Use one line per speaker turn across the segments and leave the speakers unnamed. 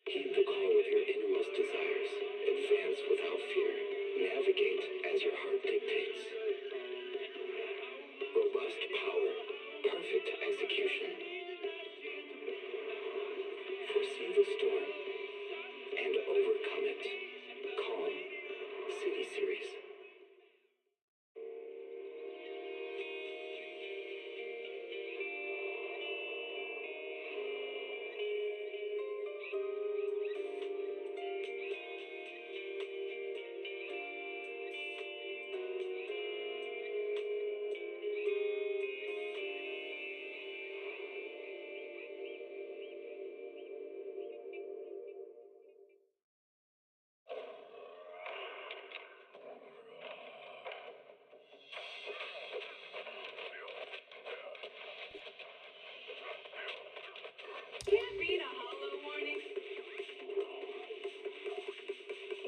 Keep the call with your innermost desires. Advance without fear. Navigate as your heart dictates. Robust power. Perfect execution. Foresee the storm and overcome it. Calm. City Series.
Can't read a hollow warning.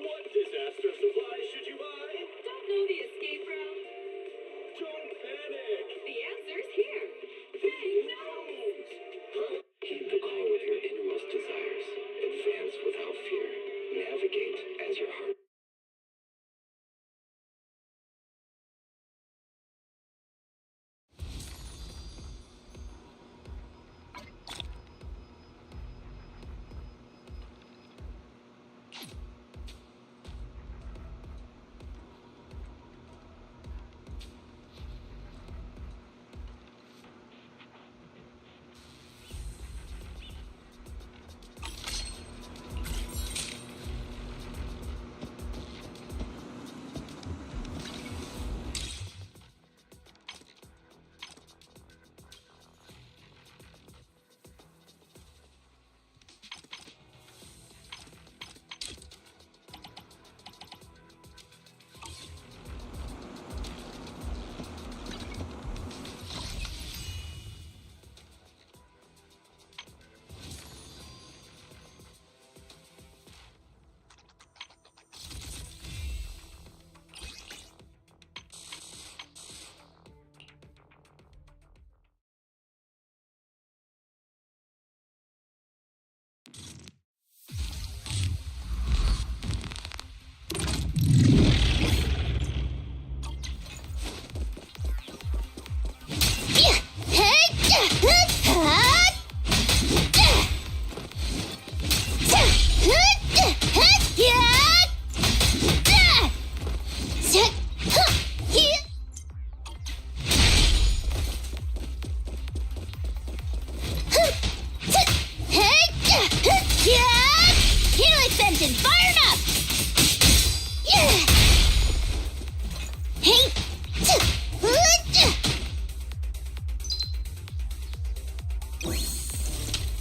What disaster supplies should you buy?
Don't know the escape route.
Don't panic.
The answer's here. Bang knows.
Keep the call with your innermost desires. Advance without fear. Navigate as your heart.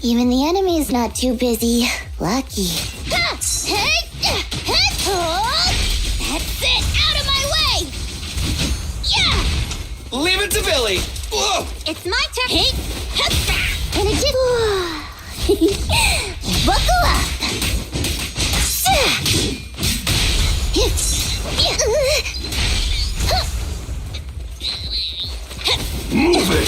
Even the enemy's not too busy. Lucky. That's it! Out of my way! Yeah!
Leave it to Billy! Whoa!
It's my turn! And it did... Buckle up!
Move it!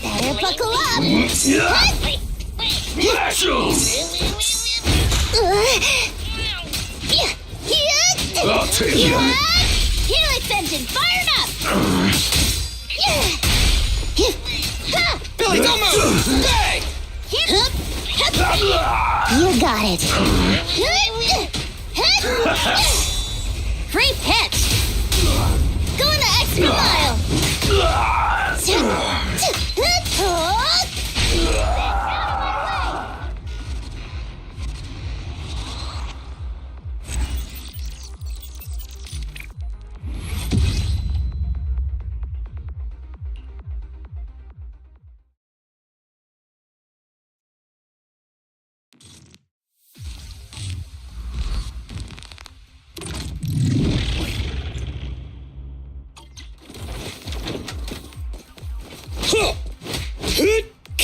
Better buckle up!
Smash 'em! I'll take you!
Helix engine fired up!
Billy, don't move! Hey!
You got it! Free pitch! Going the extra mile!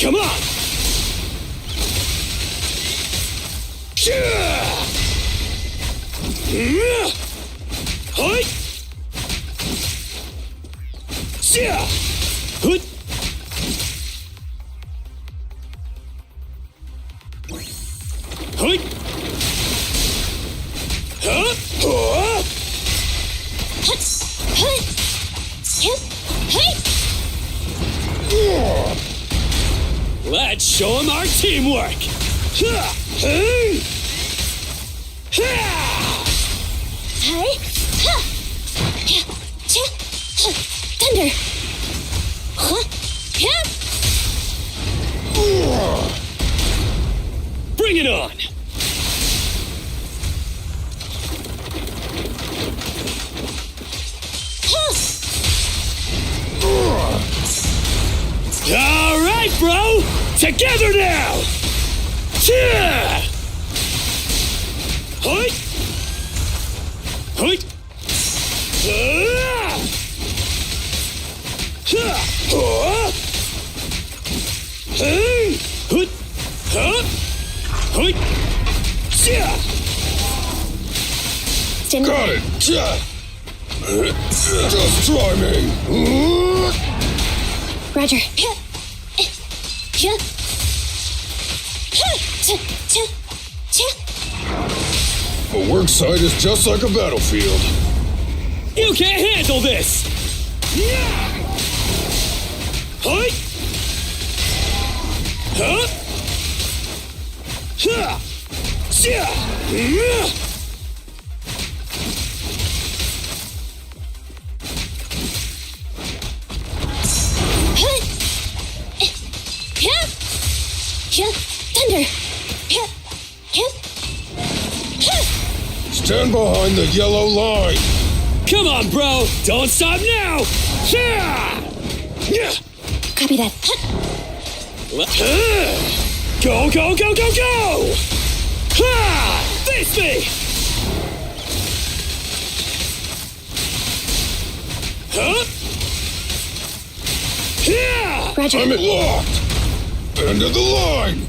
Come on! Hoi! Hoi! Hoi! Let's show him our teamwork!
Thunder!
Bring it on! All right, bro! Together now! Hoi! Hoi!
Stand
Got it! Just try me!
Roger.
A work site is just like a battlefield.
You can't handle this! Hoi! Huh?
Thunder!
Stand behind the yellow line.
Come on, bro! Don't stop now!
Copy that.
Go, go, go, go, go! Ha! Face me! Huh? Yeah!
Roger.
I'm locked. End of the line.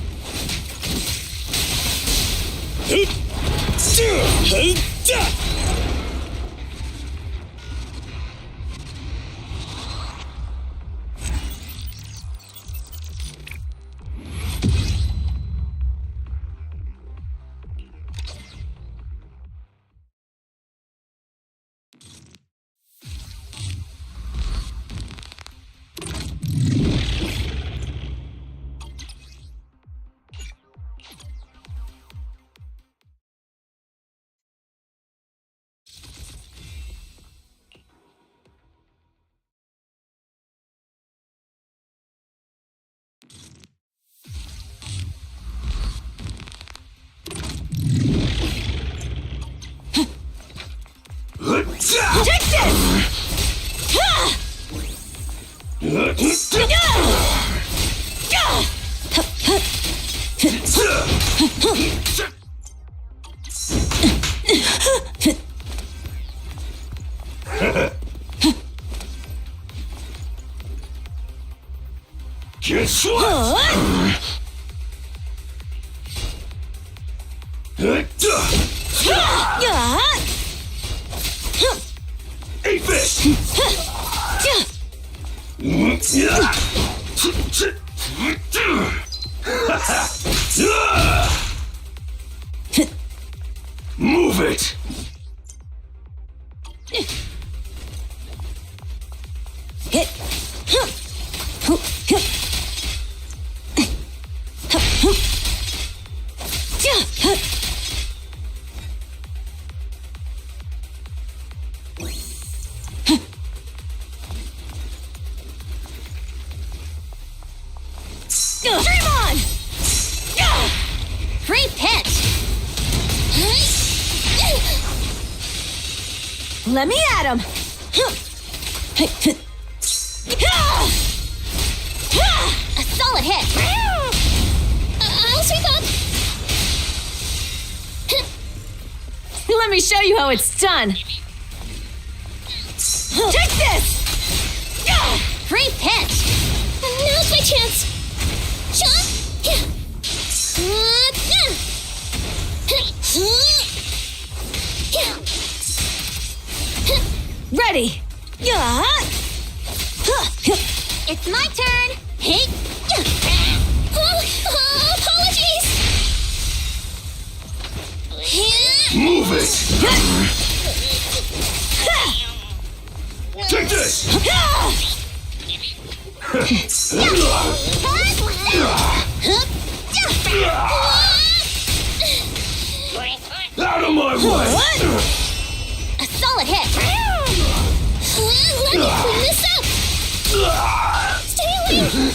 Take this!
Guess what? Eat this! Move it!
Dream on! Free pitch! Let me at him! A solid hit! I'll sweep up! Let me show you how it's done! Take this! Free pitch! Now's my chance!
ready.
It's my turn. Hey. Apologies.
Move it! Take this! Out of my way!
A solid hit. Let me clean this up. Stay away.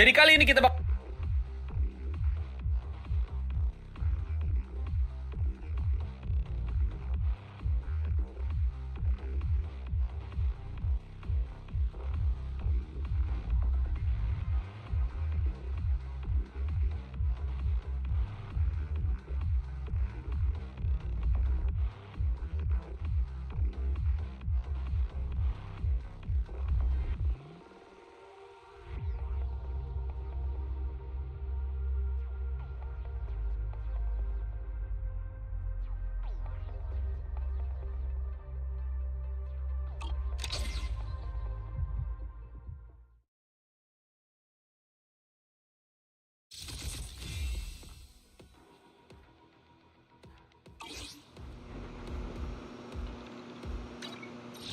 Jadi kali ini kita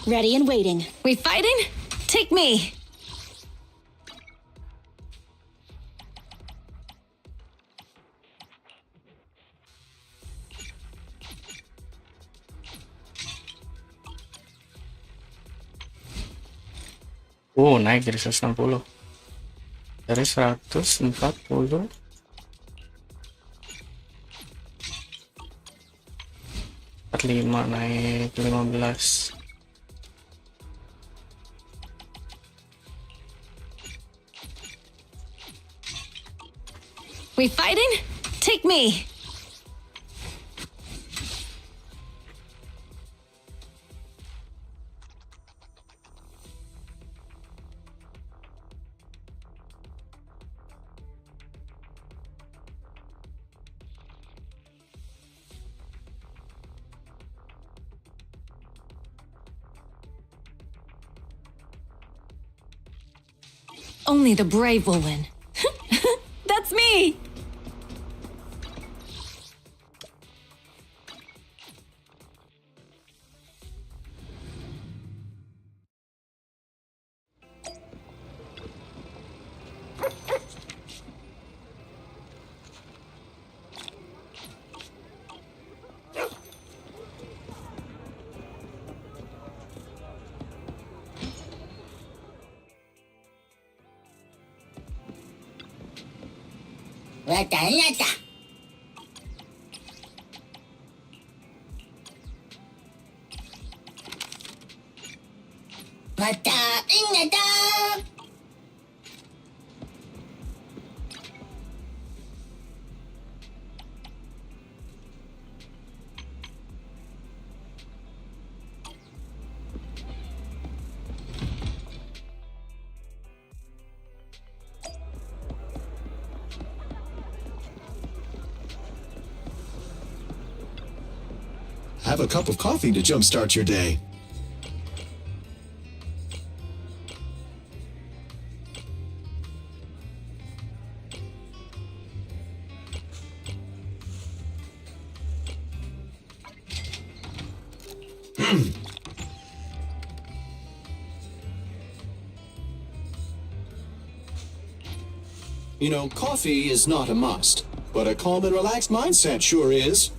Ready and waiting. We fighting? Take me.
Naik jadi 160. Dari 140. 45 naik 15.
We fighting? Take me. Only the brave will win. That's me!
Lata. Mata inata.
Have a cup of coffee to jumpstart your day. You know, coffee is not a must, but a calm and relaxed mindset sure is.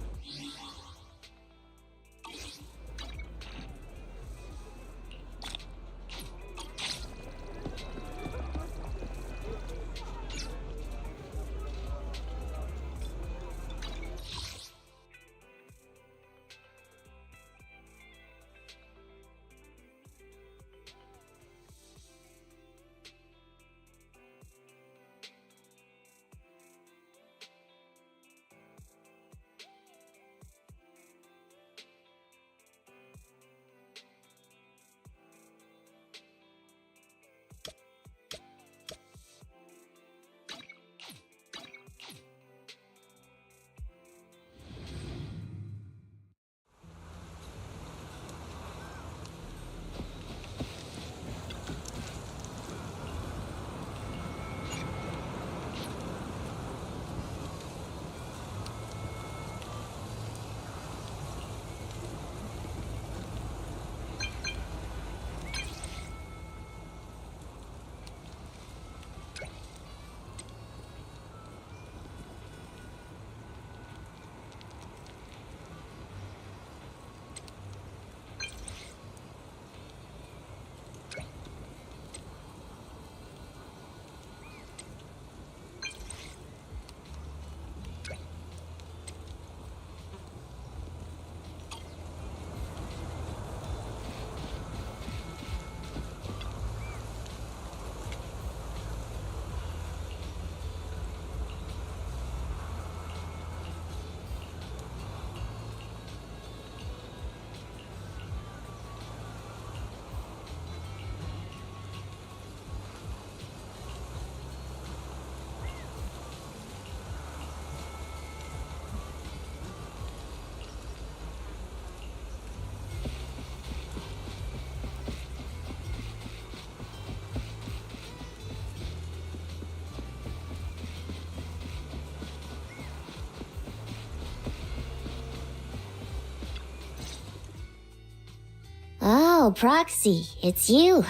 Oh, Proxy, it's you.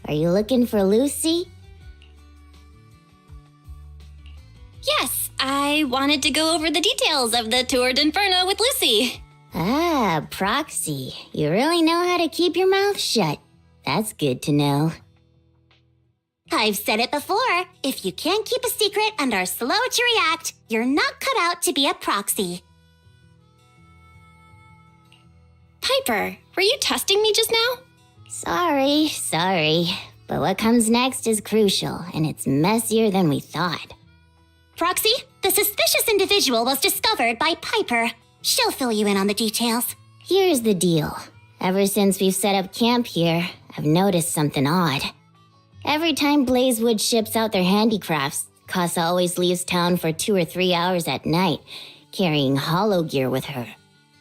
Are you looking for Lucy?
Yes, I wanted to go over the details of the tour d'Inferno with Lucy.
Ah, Proxy, you really know how to keep your mouth shut. That's good to know.
I've said it before. If you can't keep a secret and are slow to react, you're not cut out to be a proxy. Piper, were you testing me just now?
Sorry. But what comes next is crucial, and it's messier than we thought.
Proxy, the suspicious individual was discovered by Piper. She'll fill you in on the details.
Here's the deal. Ever since we've set up camp here, I've noticed something odd. Every time Blazewood ships out their handicrafts, Casa always leaves town for 2 or 3 hours at night, carrying hollow gear with her.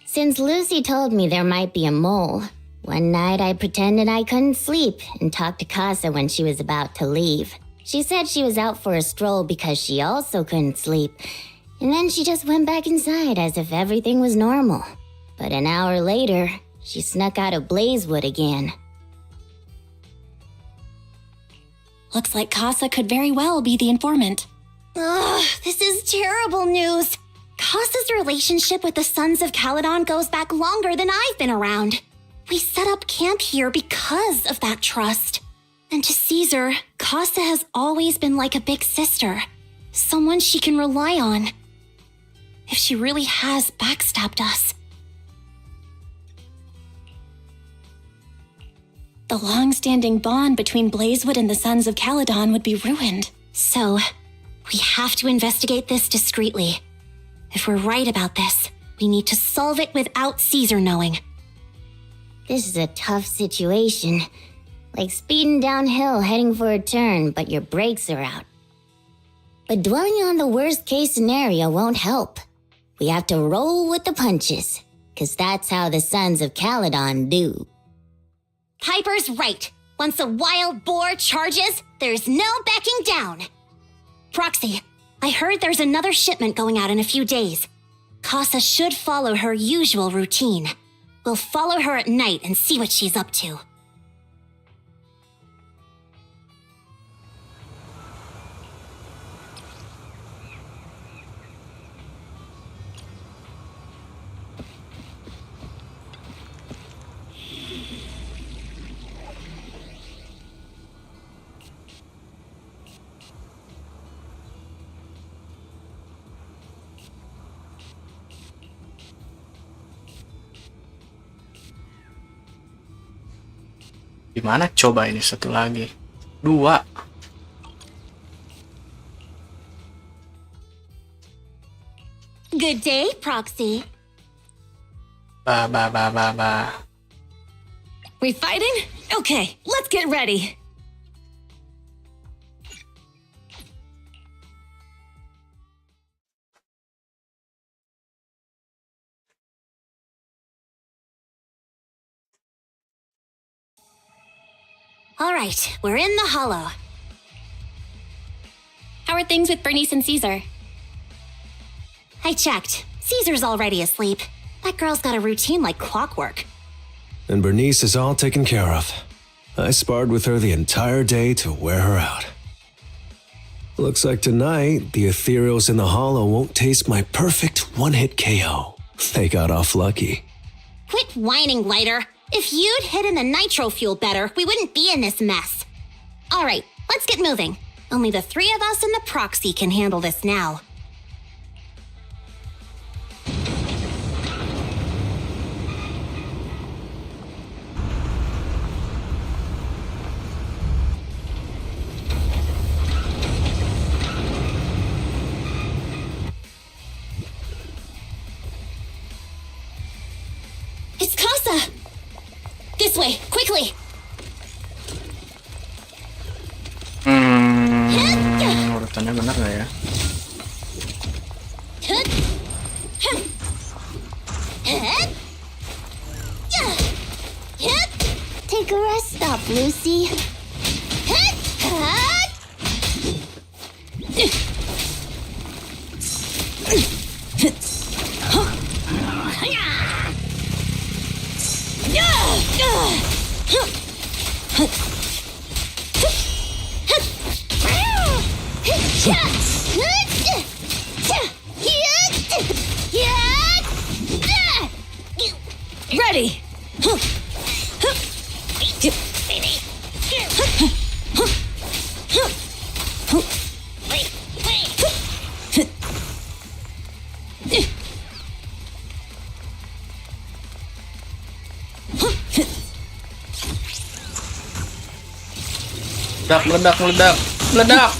Since Lucy told me there might be a mole, one night I pretended I couldn't sleep and talked to Casa when she was about to leave. She said she was out for a stroll because she also couldn't sleep, and then she just went back inside as if everything was normal. But an hour later, she snuck out of Blazewood again.
Looks like Casa could very well be the informant. Ugh, this is terrible news. Casa's relationship with the Sons of Caledon goes back longer than I've been around. We set up camp here because of that trust. And to Caesar, Casa has always been like a big sister. Someone she can rely on. If she really has backstabbed us. The long-standing bond between Blazewood and the Sons of Caledon would be ruined. So, we have to investigate this discreetly. If we're right about this, we need to solve it without Caesar knowing.
This is a tough situation. Like speeding downhill heading for a turn, but your brakes are out. But dwelling on the worst-case scenario won't help. We have to roll with the punches, 'cause that's how the Sons of Caledon do.
Piper's right. Once a wild boar charges, there's no backing down. Proxy, I heard there's another shipment going out in a few days. Casa should follow her usual routine. We'll follow her at night and see what she's up to.
Gimana coba ini satu lagi? 2.
Good day, Proxy.
Ba.
We fighting? Okay, let's get ready.
All right, we're in the hollow. How are things with Bernice and Caesar? I checked. Caesar's already asleep. That girl's got a routine like clockwork.
And Bernice is all taken care of. I sparred with her the entire day to wear her out. Looks like tonight, the ethereals in the hollow won't taste my perfect one-hit KO. They got off lucky.
Quit whining, Lighter. If you'd hidden the nitro fuel better, we wouldn't be in this mess. All right, let's get moving. Only the 3 of us and the Proxy can handle this now. It's Casa! This way, quickly!
Urutannya benar nggak ya?
Take a rest stop, Lucy.
Ready!
Meledak, meledak, meledak, meledak.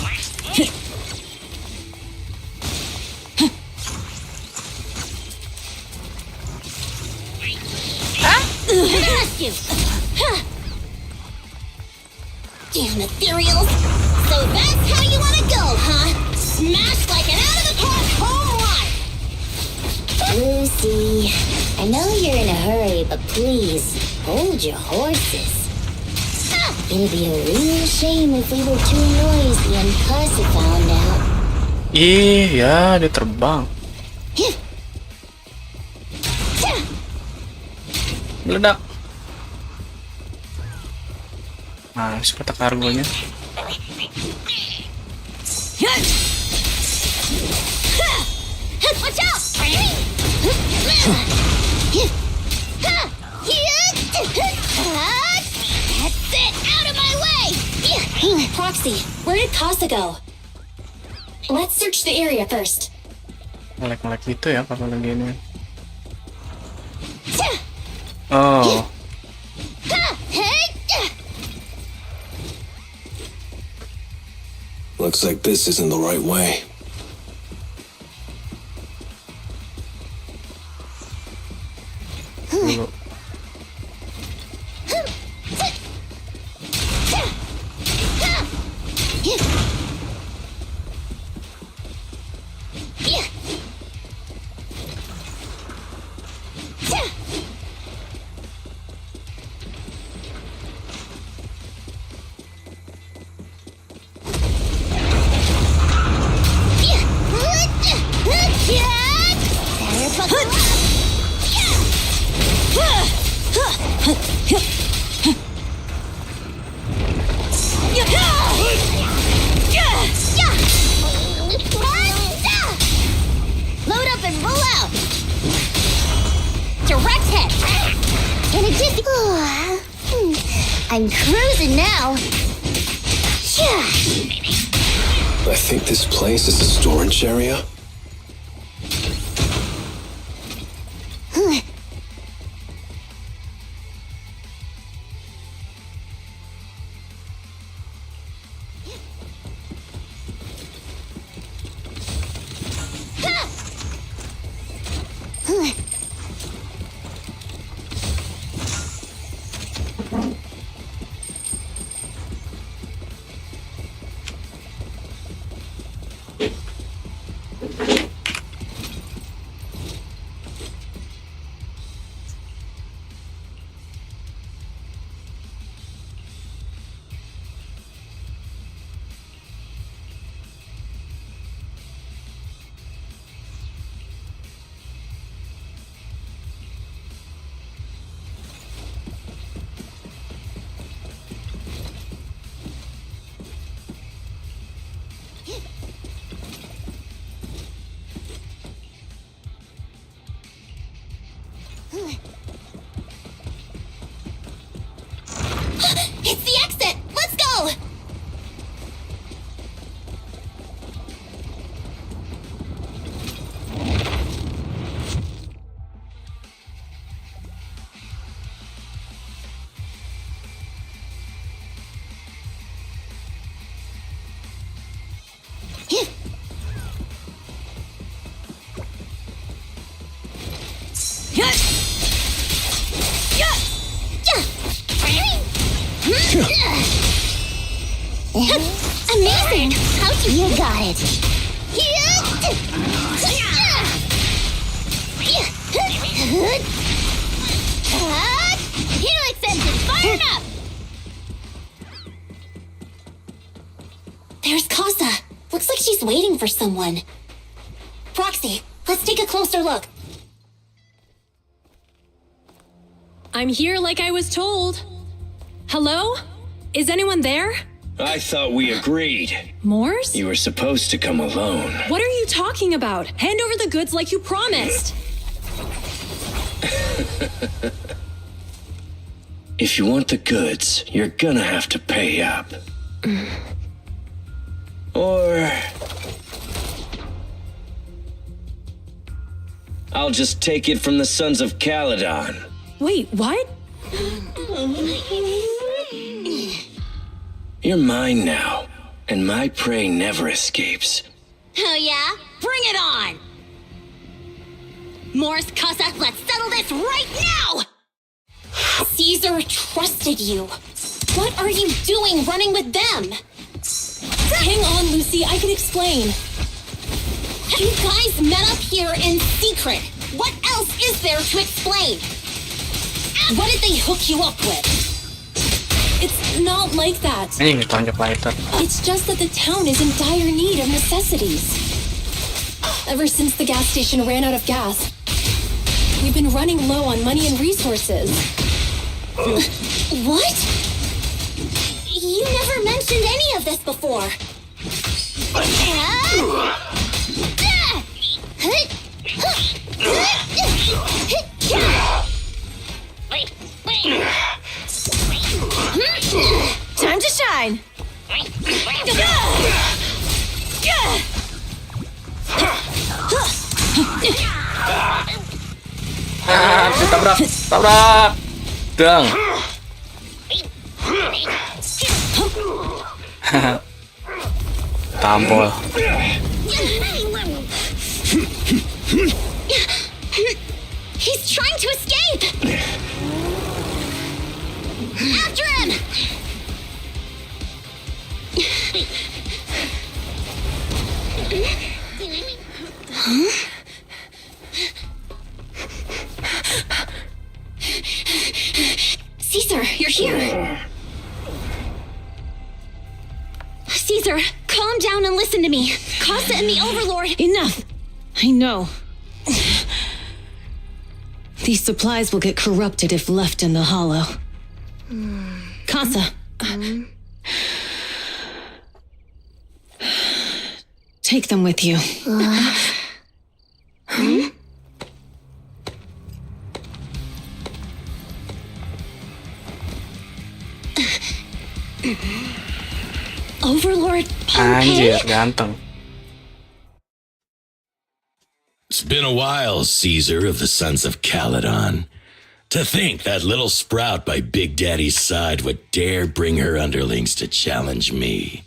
Damn ethereals! So that's how you wanna go, huh? Smash like an out-of-the-park home run!
Lucy, I know you're in a hurry, but please, hold your horses. It'd be a real shame if we were too noisy and Casa found out.
Iya, dia terbang. Meledak. Nah, seperti kargonya.
Watch out! That's it! Out of my way! Proxy, where did Casa go? Let's search the area first.
Melek-melek gitu ya kalau lagi ini. Oh.
Looks like this isn't the right way.
Dulu.
Load up and roll out! Direct hit! And it did. I'm cruising now!
I think this place is a storage area.
It's the exit! Let's go! Amazing! How'd you got it? Helix engine fired up! There's Casa. Looks like she's waiting for someone. Proxy, let's take a closer look.
I'm here like I was told. Hello? Is anyone there?
I thought we agreed.
Moors?
You were supposed to come alone.
What are you talking about? Hand over the goods like you promised.
If you want the goods, you're gonna have to pay up. Or... I'll just take it from the Sons of Caledon.
Wait, what?
You're mine now, and my prey never escapes.
Oh yeah? Bring it on! Morris Casa, let's settle this right now! Caesar trusted you. What are you doing running with them?
Hang on, Lucy, I can explain.
You guys met up here in secret. What else is there to explain? What did they hook you up with?
It's not like that.
Ini ditonjok lighter.
It's just that the town is in dire need of necessities. Ever since the gas station ran out of gas, we've been running low on money and resources.
What? You never mentioned any of this before.
Time to shine!
Tabrak, tabrak. Dang. Tampol.
He's trying to escape! After him! Caesar, you're here. Caesar, calm down and listen to me. Casa and the Overlord...
Enough! I know. These supplies will get corrupted if left in the hollow. Casa. Take them with you.
Overlord
Anjir,
Pompey?
ganteng.
It's been a while, Caesar of the Sons of Caledon. To think that little sprout by Big Daddy's side would dare bring her underlings to challenge me.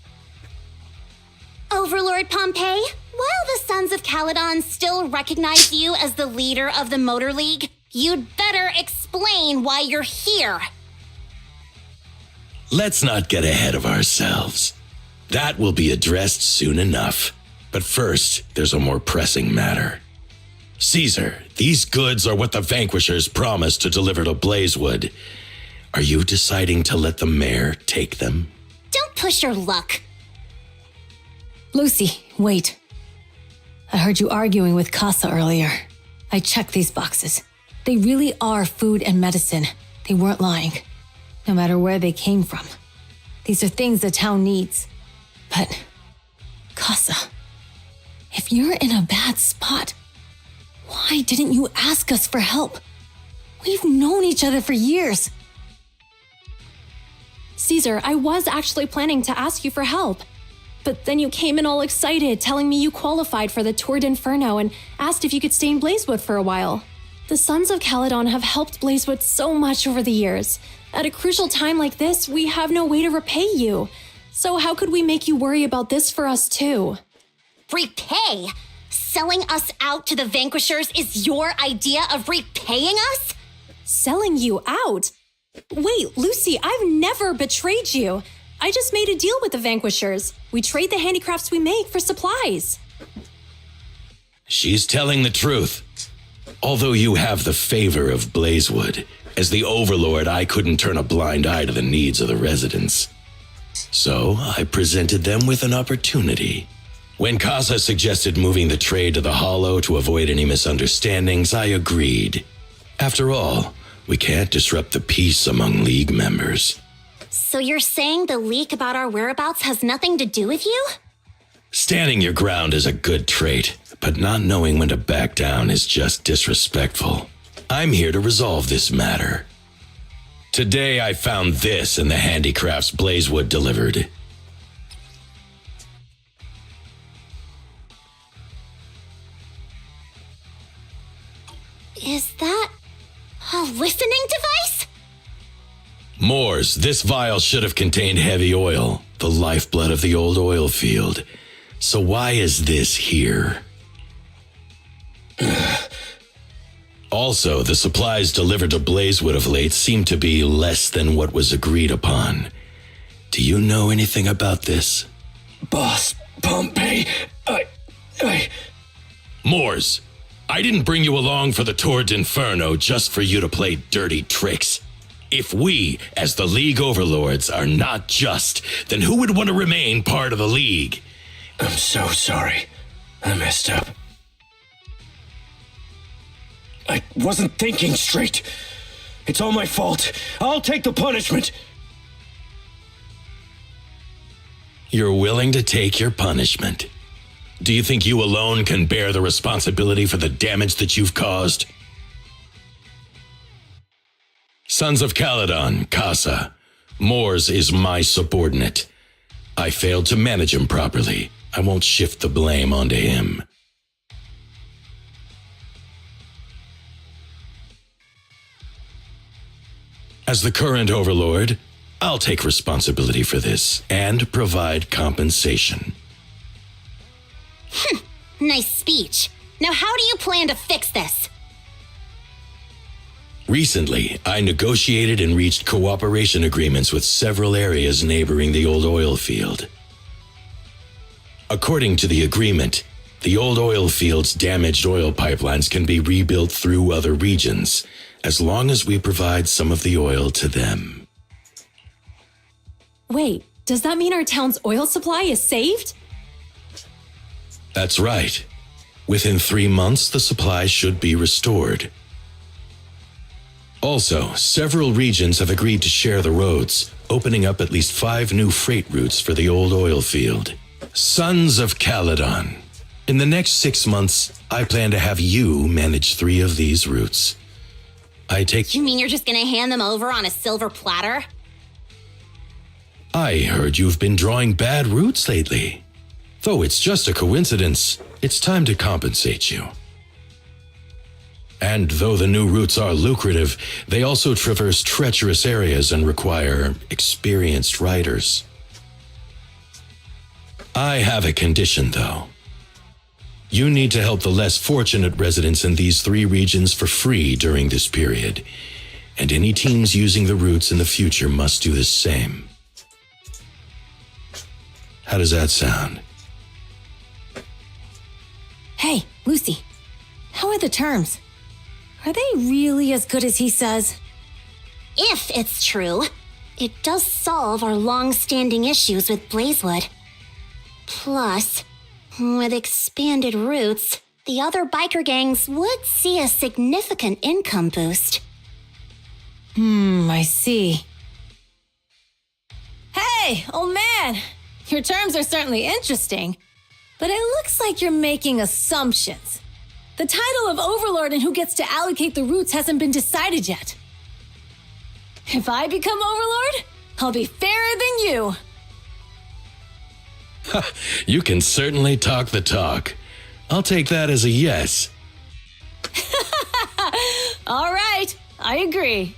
Overlord Pompey, while the Sons of Caledon still recognize you as the leader of the Motor League, you'd better explain why you're here.
Let's not get ahead of ourselves. That will be addressed soon enough. But first, there's a more pressing matter. Caesar, these goods are what the Vanquishers promised to deliver to Blazewood. Are you deciding to let the mayor take them?
Don't push your luck.
Lucy, wait. I heard you arguing with Casa earlier. I checked these boxes. They really are food and medicine. They weren't lying. No matter where they came from. These are things the town needs. But, Casa, if you're in a bad spot, why didn't you ask us for help? We've known each other for years.
Caesar, I was actually planning to ask you for help. But then you came in all excited, telling me you qualified for the Tour d'Inferno and asked if you could stay in Blazewood for a while. The Sons of Caledon have helped Blazewood so much over the years. At a crucial time like this, we have no way to repay you. So how could we make you worry about this for us too?
Repay? Selling us out to the Vanquishers is your idea of repaying us?
Selling you out? Wait, Lucy, I've never betrayed you. I just made a deal with the Vanquishers. We trade the handicrafts we make for supplies.
She's telling the truth. Although you have the favor of Blazewood, as the Overlord, I couldn't turn a blind eye to the needs of the residents. So I presented them with an opportunity. When Casa suggested moving the trade to the Hollow to avoid any misunderstandings, I agreed. After all, we can't disrupt the peace among League members.
So you're saying the leak about our whereabouts has nothing to do with you?
Standing your ground is a good trait, but not knowing when to back down is just disrespectful. I'm here to resolve this matter. Today I found this in the handicrafts Blazewood delivered.
Is that a listening device?
Moors, this vial should have contained heavy oil, the lifeblood of the old oil field. So why is this here? Also, the supplies delivered to Blazewood of late seem to be less than what was agreed upon. Do you know anything about this?
Boss, Pompey,
Moors, I didn't bring you along for the Tour d'Inferno just for you to play dirty tricks. If we, as the League Overlords, are not just, then who would want to remain part of the League?
I'm so sorry. I messed up. I wasn't thinking straight. It's all my fault. I'll take the punishment.
You're willing to take your punishment. Do you think you alone can bear the responsibility for the damage that you've caused? Sons of Caledon, Casa. Moors is my subordinate. I failed to manage him properly. I won't shift the blame onto him. As the current overlord, I'll take responsibility for this and provide compensation.
Nice speech. Now how do you plan to fix this?
Recently, I negotiated and reached cooperation agreements with several areas neighboring the old oil field. According to the agreement, the old oil field's damaged oil pipelines can be rebuilt through other regions, as long as we provide some of the oil to them.
Wait, does that mean our town's oil supply is saved?
That's right. Within 3 months, the supply should be restored. Also, several regions have agreed to share the roads, opening up at least 5 new freight routes for the old oil field. Sons of Caledon. In the next 6 months, I plan to have you manage 3 of these routes.
You mean you're just gonna hand them over on a silver platter?
I heard you've been drawing bad routes lately. Though it's just a coincidence, it's time to compensate you. And though the new routes are lucrative, they also traverse treacherous areas and require experienced riders. I have a condition, though. You need to help the less fortunate residents in these 3 regions for free during this period, and any teams using the routes in the future must do the same. How does that sound?
Hey, Lucy, how are the terms? Are they really as good as he says?
If it's true, it does solve our long-standing issues with Blazewood. Plus, with expanded routes, the other biker gangs would see a significant income boost.
I see. Hey, old man! Your terms are certainly interesting, but it looks like you're making assumptions. The title of Overlord and who gets to allocate the routes hasn't been decided yet. If I become Overlord, I'll be fairer than you.
You can certainly talk the talk. I'll take that as a yes.
All right, I agree.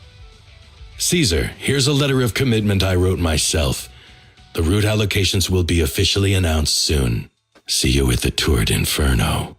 Caesar, here's a letter of commitment I wrote myself. The route allocations will be officially announced soon. See you at the Tour d'Inferno.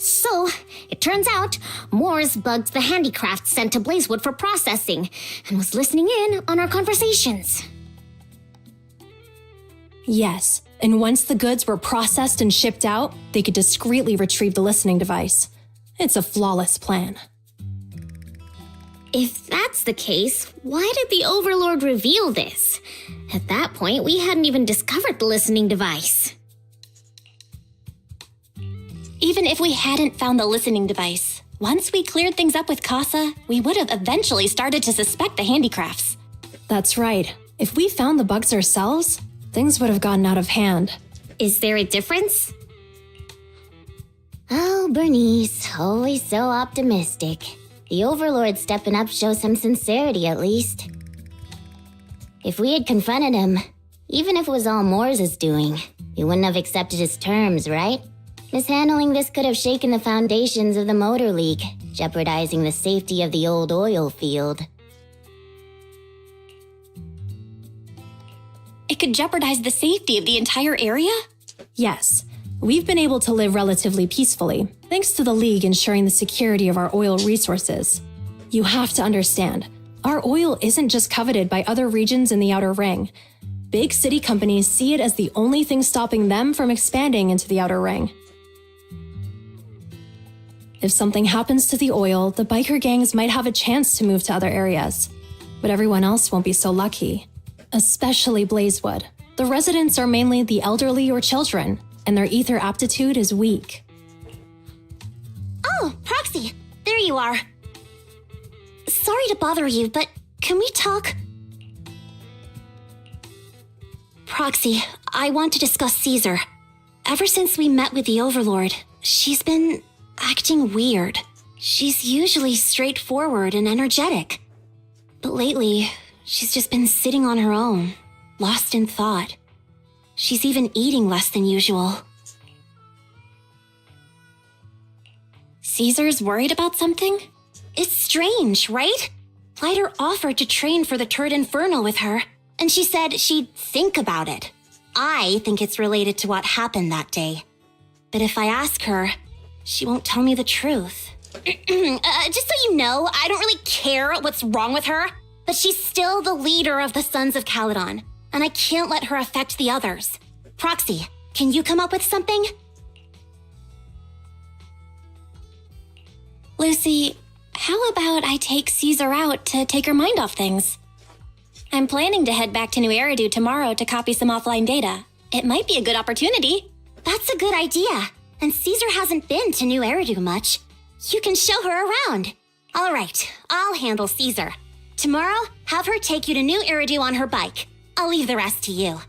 So, it turns out, Moores bugged the handicraft sent to Blazewood for processing and was listening in on our conversations.
Yes, and once the goods were processed and shipped out, they could discreetly retrieve the listening device. It's a flawless plan.
If that's the case, why did the Overlord reveal this? At that point, we hadn't even discovered the listening device.
Even if we hadn't found the listening device, once we cleared things up with Casa, we would have eventually started to suspect the handicrafts.
That's right. If we found the bugs ourselves, things would have gotten out of hand.
Is there a difference? Oh, Bernice, always so optimistic. The Overlord stepping up shows some sincerity, at least. If we had confronted him, even if it was all Moore's doing, we wouldn't have accepted his terms, right? Mishandling this could have shaken the foundations of the Motor League, jeopardizing the safety of the old oil field.
It could jeopardize the safety of the entire area?
Yes, we've been able to live relatively peacefully, thanks to the League ensuring the security of our oil resources. You have to understand, our oil isn't just coveted by other regions in the Outer Ring. Big city companies see it as the only thing stopping them from expanding into the Outer Ring. If something happens to the oil, the biker gangs might have a chance to move to other areas. But everyone else won't be so lucky. Especially Blazewood. The residents are mainly the elderly or children, and their ether aptitude is weak.
Oh, Proxy, there you are. Sorry to bother you, but can we talk? Proxy, I want to discuss Caesar. Ever since we met with the Overlord, she's been acting weird. She's usually straightforward and energetic. But lately, she's just been sitting on her own, lost in thought. She's even eating less than usual. Caesar's worried about something? It's strange, right? Lighter offered to train for the Turd Inferno with her, and she said she'd think about it. I think it's related to what happened that day. But if I ask her, she won't tell me the truth. Just so you know, I don't really care what's wrong with her, but she's still the leader of the Sons of Caledon, and I can't let her affect the others. Proxy, can you come up with something? Lucy, how about I take Caesar out to take her mind off things? I'm planning to head back to New Eridu tomorrow to copy some offline data. It might be a good opportunity. That's a good idea. And Caesar hasn't been to New Eridu much. You can show her around. All right, I'll handle Caesar. Tomorrow, have her take you to New Eridu on her bike. I'll leave the rest to you.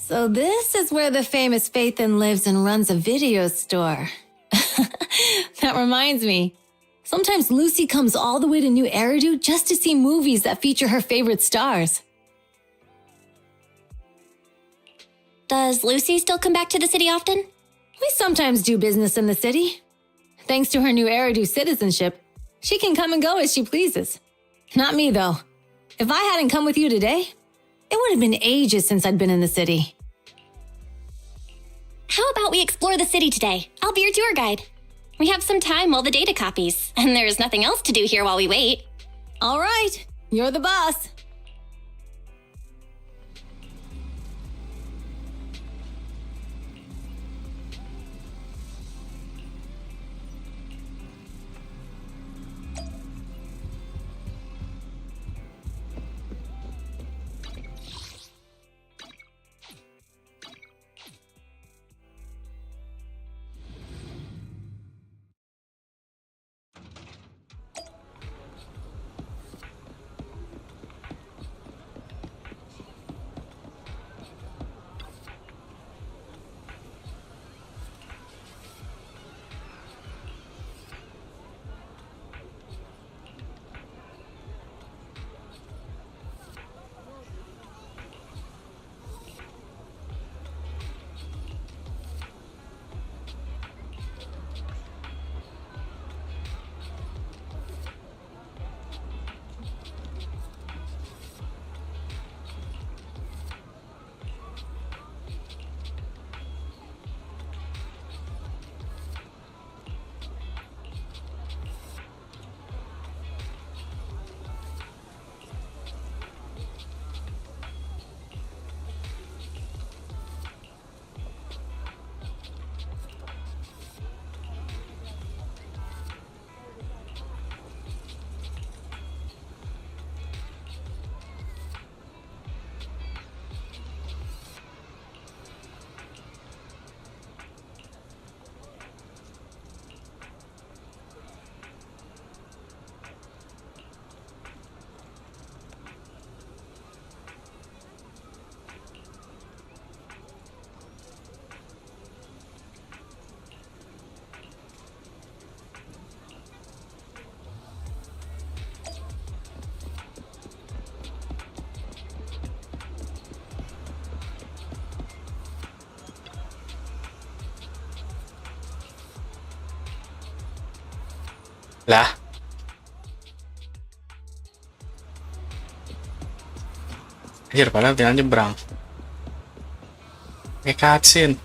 So this is where the famous Faithin lives and runs a video store. That reminds me. Sometimes Lucy comes all the way to New Eridu just to see movies that feature her favorite stars.
Does Lucy still come back to the city often?
We sometimes do business in the city. Thanks to her New Eridu citizenship, she can come and go as she pleases. Not me, though. If I hadn't come with you today, it would have been ages since I'd been in the city.
How about we explore the city today? I'll be your tour guide. We have some time while the data copies, and there's nothing else to do here while we wait.
All right, you're the boss.
Lah. Anjir, padahal tinggal nyebrang. Kayak cutscene.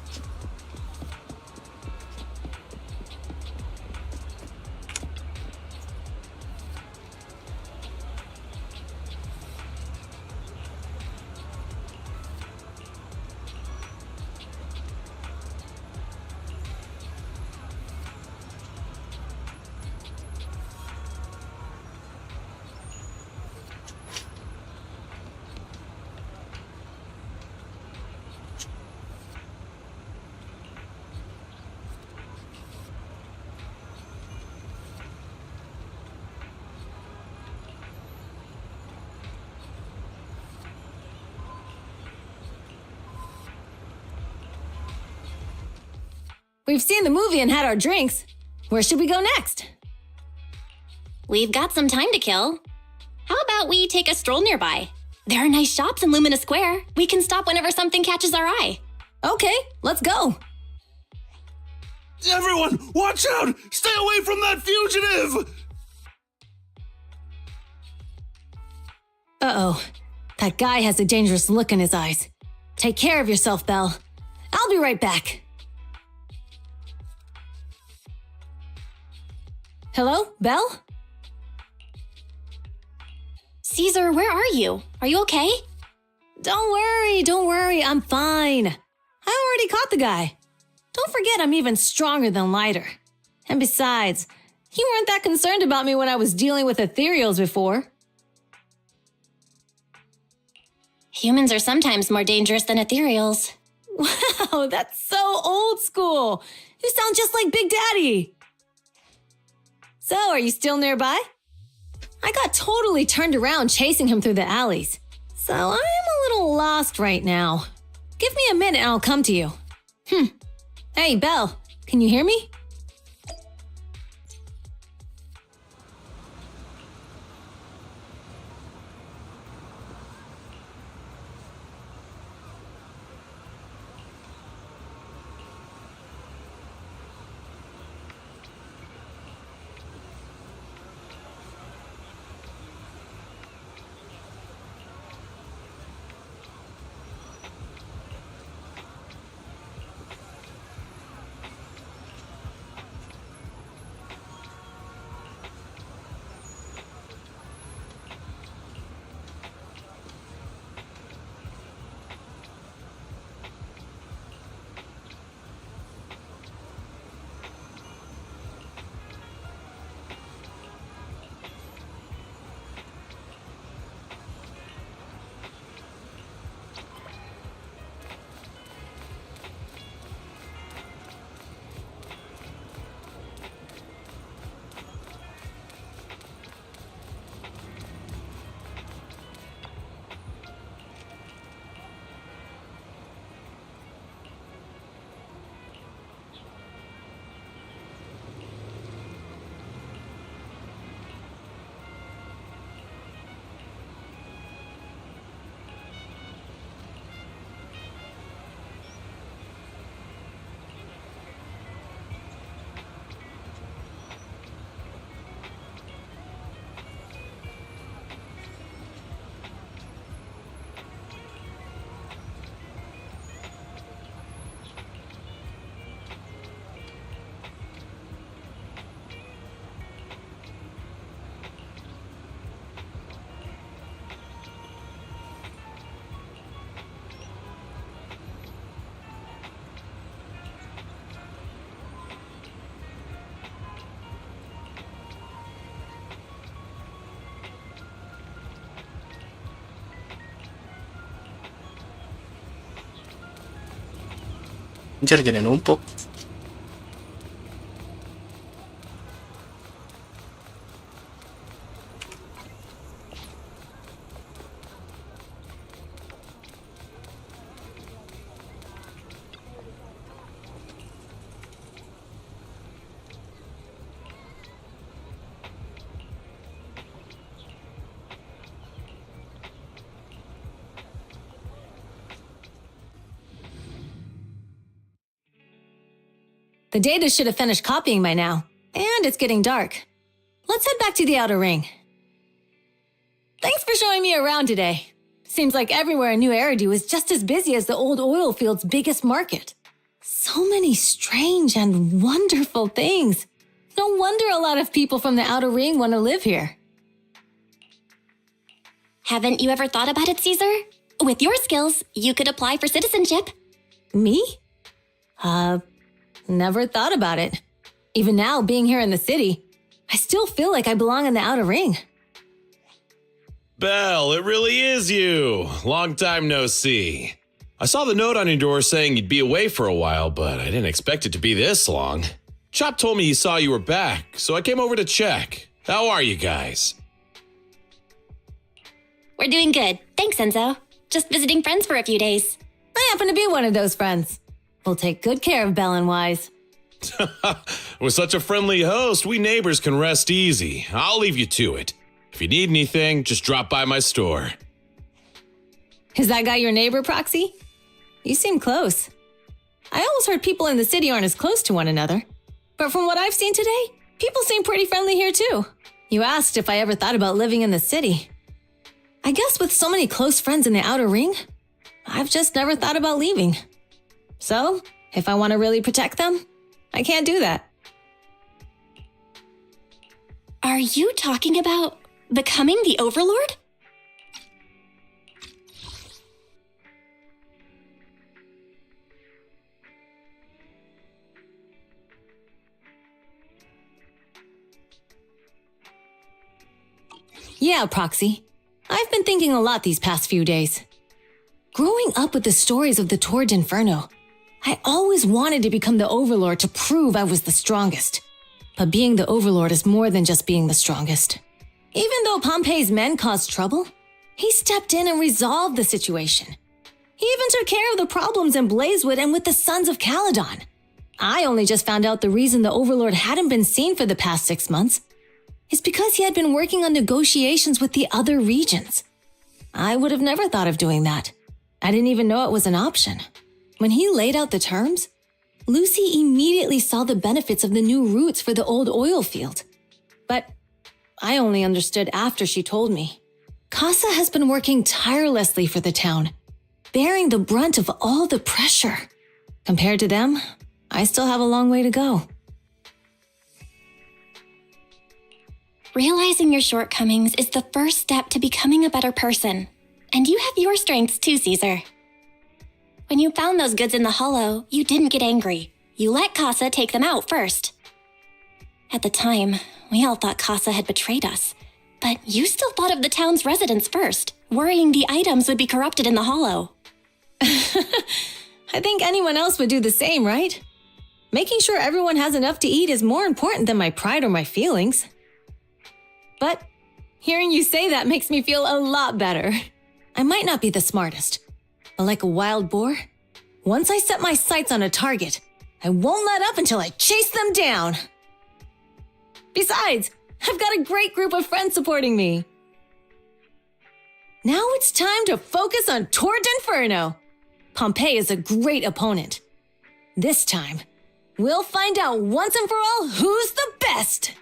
We've seen the movie and had our drinks. Where should we go next?
We've got some time to kill. How about we take a stroll nearby? There are nice shops in Lumina Square. We can stop whenever something catches our eye.
Okay, let's go.
Everyone, watch out! Stay away from that fugitive!
Uh-oh. That guy has a dangerous look in his eyes. Take care of yourself, Belle. I'll be right back. Hello, Belle?
Caesar, where are you? Are you okay?
Don't worry, I'm fine. I already caught the guy. Don't forget I'm even stronger than lighter. And besides, you weren't that concerned about me when I was dealing with ethereals before.
Humans are sometimes more dangerous than ethereals.
Wow, that's so old school. You sound just like Big Daddy. So, are you still nearby? I got totally turned around chasing him through the alleys. So, I'm a little lost right now. Give me a minute and I'll come to you. Hey, Belle, can you hear me?
Anjir, jadi numpuk.
The data should have finished copying by now, and it's getting dark. Let's head back to the outer ring. Thanks for showing me around today. Seems like everywhere in New Eridu is just as busy as the old oil field's biggest market. So many strange and wonderful things. No wonder a lot of people from the outer ring want to live here.
Haven't you ever thought about it, Caesar? With your skills, you could apply for citizenship.
Me? Never thought about it. Even now, being here in the city, I still feel like I belong in the outer ring.
Belle, it really is you. Long time no see. I saw the note on your door saying you'd be away for a while, but I didn't expect it to be this long. Chop told me he saw you were back, so I came over to check. How are you guys?
We're doing good. Thanks, Enzo. Just visiting friends for a few days.
I happen to be one of those friends. We'll take good care of Belle and Wise.
With such a friendly host, we neighbors can rest easy. I'll leave you to it. If you need anything, just drop by my store.
Is that guy your neighbor, Proxy? You seem close. I always heard people in the city aren't as close to one another. But from what I've seen today, people seem pretty friendly here too. You asked if I ever thought about living in the city. I guess with so many close friends in the outer ring, I've just never thought about leaving. So, if I want to really protect them, I can't do that.
Are you talking about becoming the Overlord?
Yeah, Proxy. I've been thinking a lot these past few days. Growing up with the stories of the Tour Inferno, I always wanted to become the Overlord to prove I was the strongest. But being the Overlord is more than just being the strongest. Even though Pompey's men caused trouble, he stepped in and resolved the situation. He even took care of the problems in Blazewood and with the Sons of Caledon. I only just found out the reason the Overlord hadn't been seen for the past 6 months is because he had been working on negotiations with the other regions. I would have never thought of doing that. I didn't even know it was an option. When he laid out the terms, Lucy immediately saw the benefits of the new routes for the old oil field. But I only understood after she told me. Casa has been working tirelessly for the town, bearing the brunt of all the pressure. Compared to them, I still have a long way to go.
Realizing your shortcomings is the first step to becoming a better person. And you have your strengths too, Caesar. When you found those goods in the hollow, you didn't get angry. You let Casa take them out first. At the time, we all thought Casa had betrayed us. But you still thought of the town's residents first, worrying the items would be corrupted in the hollow.
I think anyone else would do the same, right? Making sure everyone has enough to eat is more important than my pride or my feelings. But hearing you say that makes me feel a lot better. I might not be the smartest, but like a wild boar, once I set my sights on a target, I won't let up until I chase them down. Besides, I've got a great group of friends supporting me. Now it's time to focus on Toward Inferno. Pompeii is a great opponent. This time, we'll find out once and for all who's the best.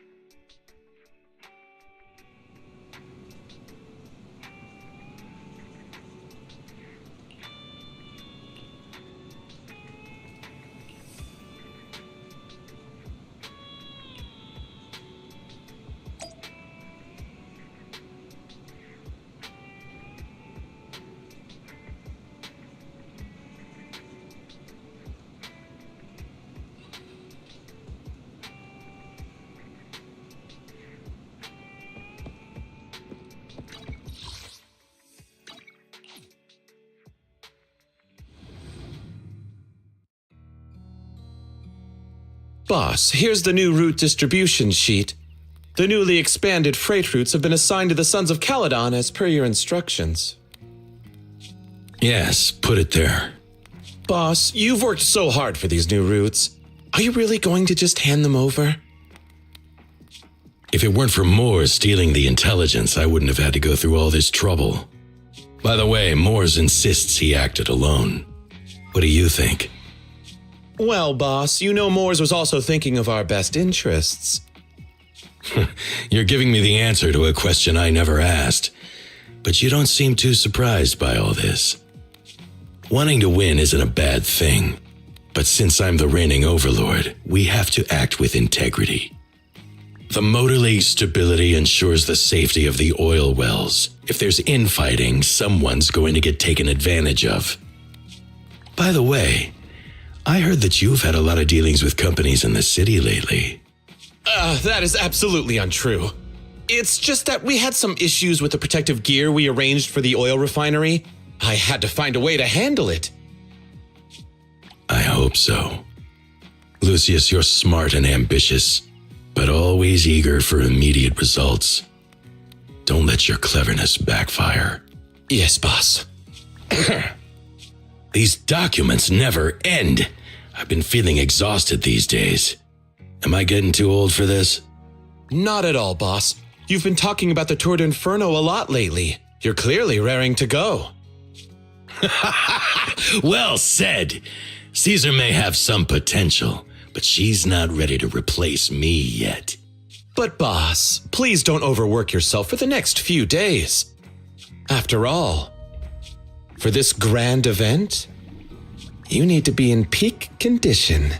Boss, here's the new route distribution sheet. The newly expanded freight routes have been assigned to the Sons of Caledon as per your instructions.
Yes, put it there.
Boss, you've worked so hard for these new routes. Are you really going to just hand them over?
If it weren't for Moores stealing the intelligence, I wouldn't have had to go through all this trouble. By the way, Moores insists he acted alone. What do you think?
Well, boss, you know Moores was also thinking of our best interests.
You're giving me the answer to a question I never asked, but you don't seem too surprised by all this. Wanting to win isn't a bad thing, but since I'm the reigning overlord, we have to act with integrity. The motor league stability ensures the safety of the oil wells. If there's infighting, someone's going to get taken advantage of. By the way, I heard that you've had a lot of dealings with companies in the city lately.
That is absolutely untrue. It's just that we had some issues with the protective gear we arranged for the oil refinery. I had to find a way to handle it.
I hope so. Lucius, you're smart and ambitious, but always eager for immediate results. Don't let your cleverness backfire.
Yes, boss.
These documents never end. I've been feeling exhausted these days. Am I getting too old for this?
Not at all, boss. You've been talking about the Tour d'Inferno a lot lately. You're clearly raring to go.
Well said. Caesar may have some potential, but she's not ready to replace me yet.
But boss, please don't overwork yourself for the next few days. After all, for this grand event, you need to be in peak condition.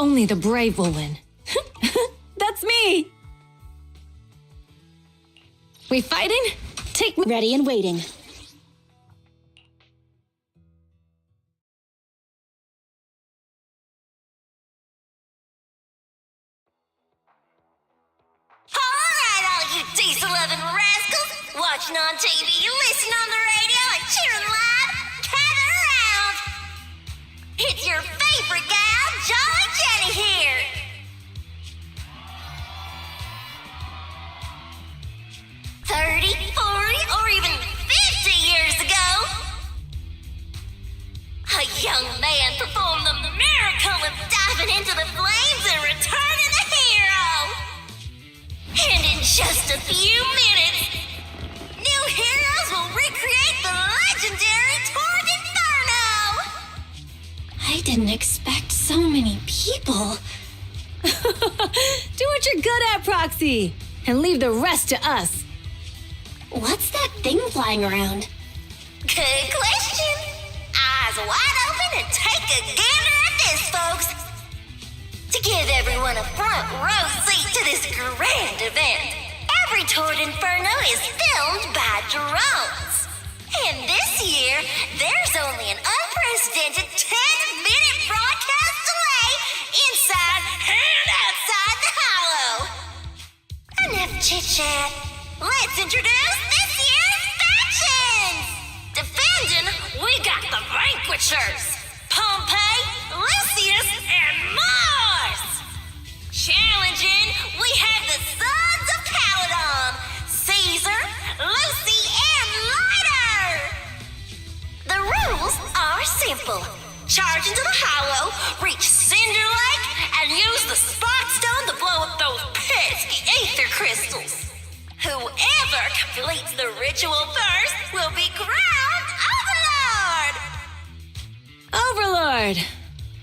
only the brave will win. That's me! We fighting? Take me.
Ready and waiting.
Alright, all you diesel-loving rascals! Watching on TV, listening on the radio, and cheering live, gather around! It's your favorite gal, Jolly Jenny here! 30, 40, or even 50 years ago, a young man performed the miracle of diving into the flames and returning a hero! And in just a few minutes, new heroes will recreate the legendary Tour d'Inferno!
I didn't expect so many people.
Do what you're good at, Proxy, and leave the rest to us.
What's that thing flying around?
Good question. Eyes wide open and take a gander at this, folks. To give everyone a front row seat to this grand event, every Tour d'Inferno is filmed by drones. And this year, there's only an unprecedented 10-minute broadcast delay inside and outside the hollow. Enough chit-chat. Let's introduce this year's factions! Defending, we got the Vanquishers, Pompey, Lucius, and Mars! Challenging, we have the Sons of Caledon, Caesar, Lucy, and Lighter! The rules are simple. Charge into the hollow, reach Cinder Lake, and use the Spark Stone to blow up those pesky ether crystals. Whoever completes the ritual first will be crowned Overlord!
Overlord!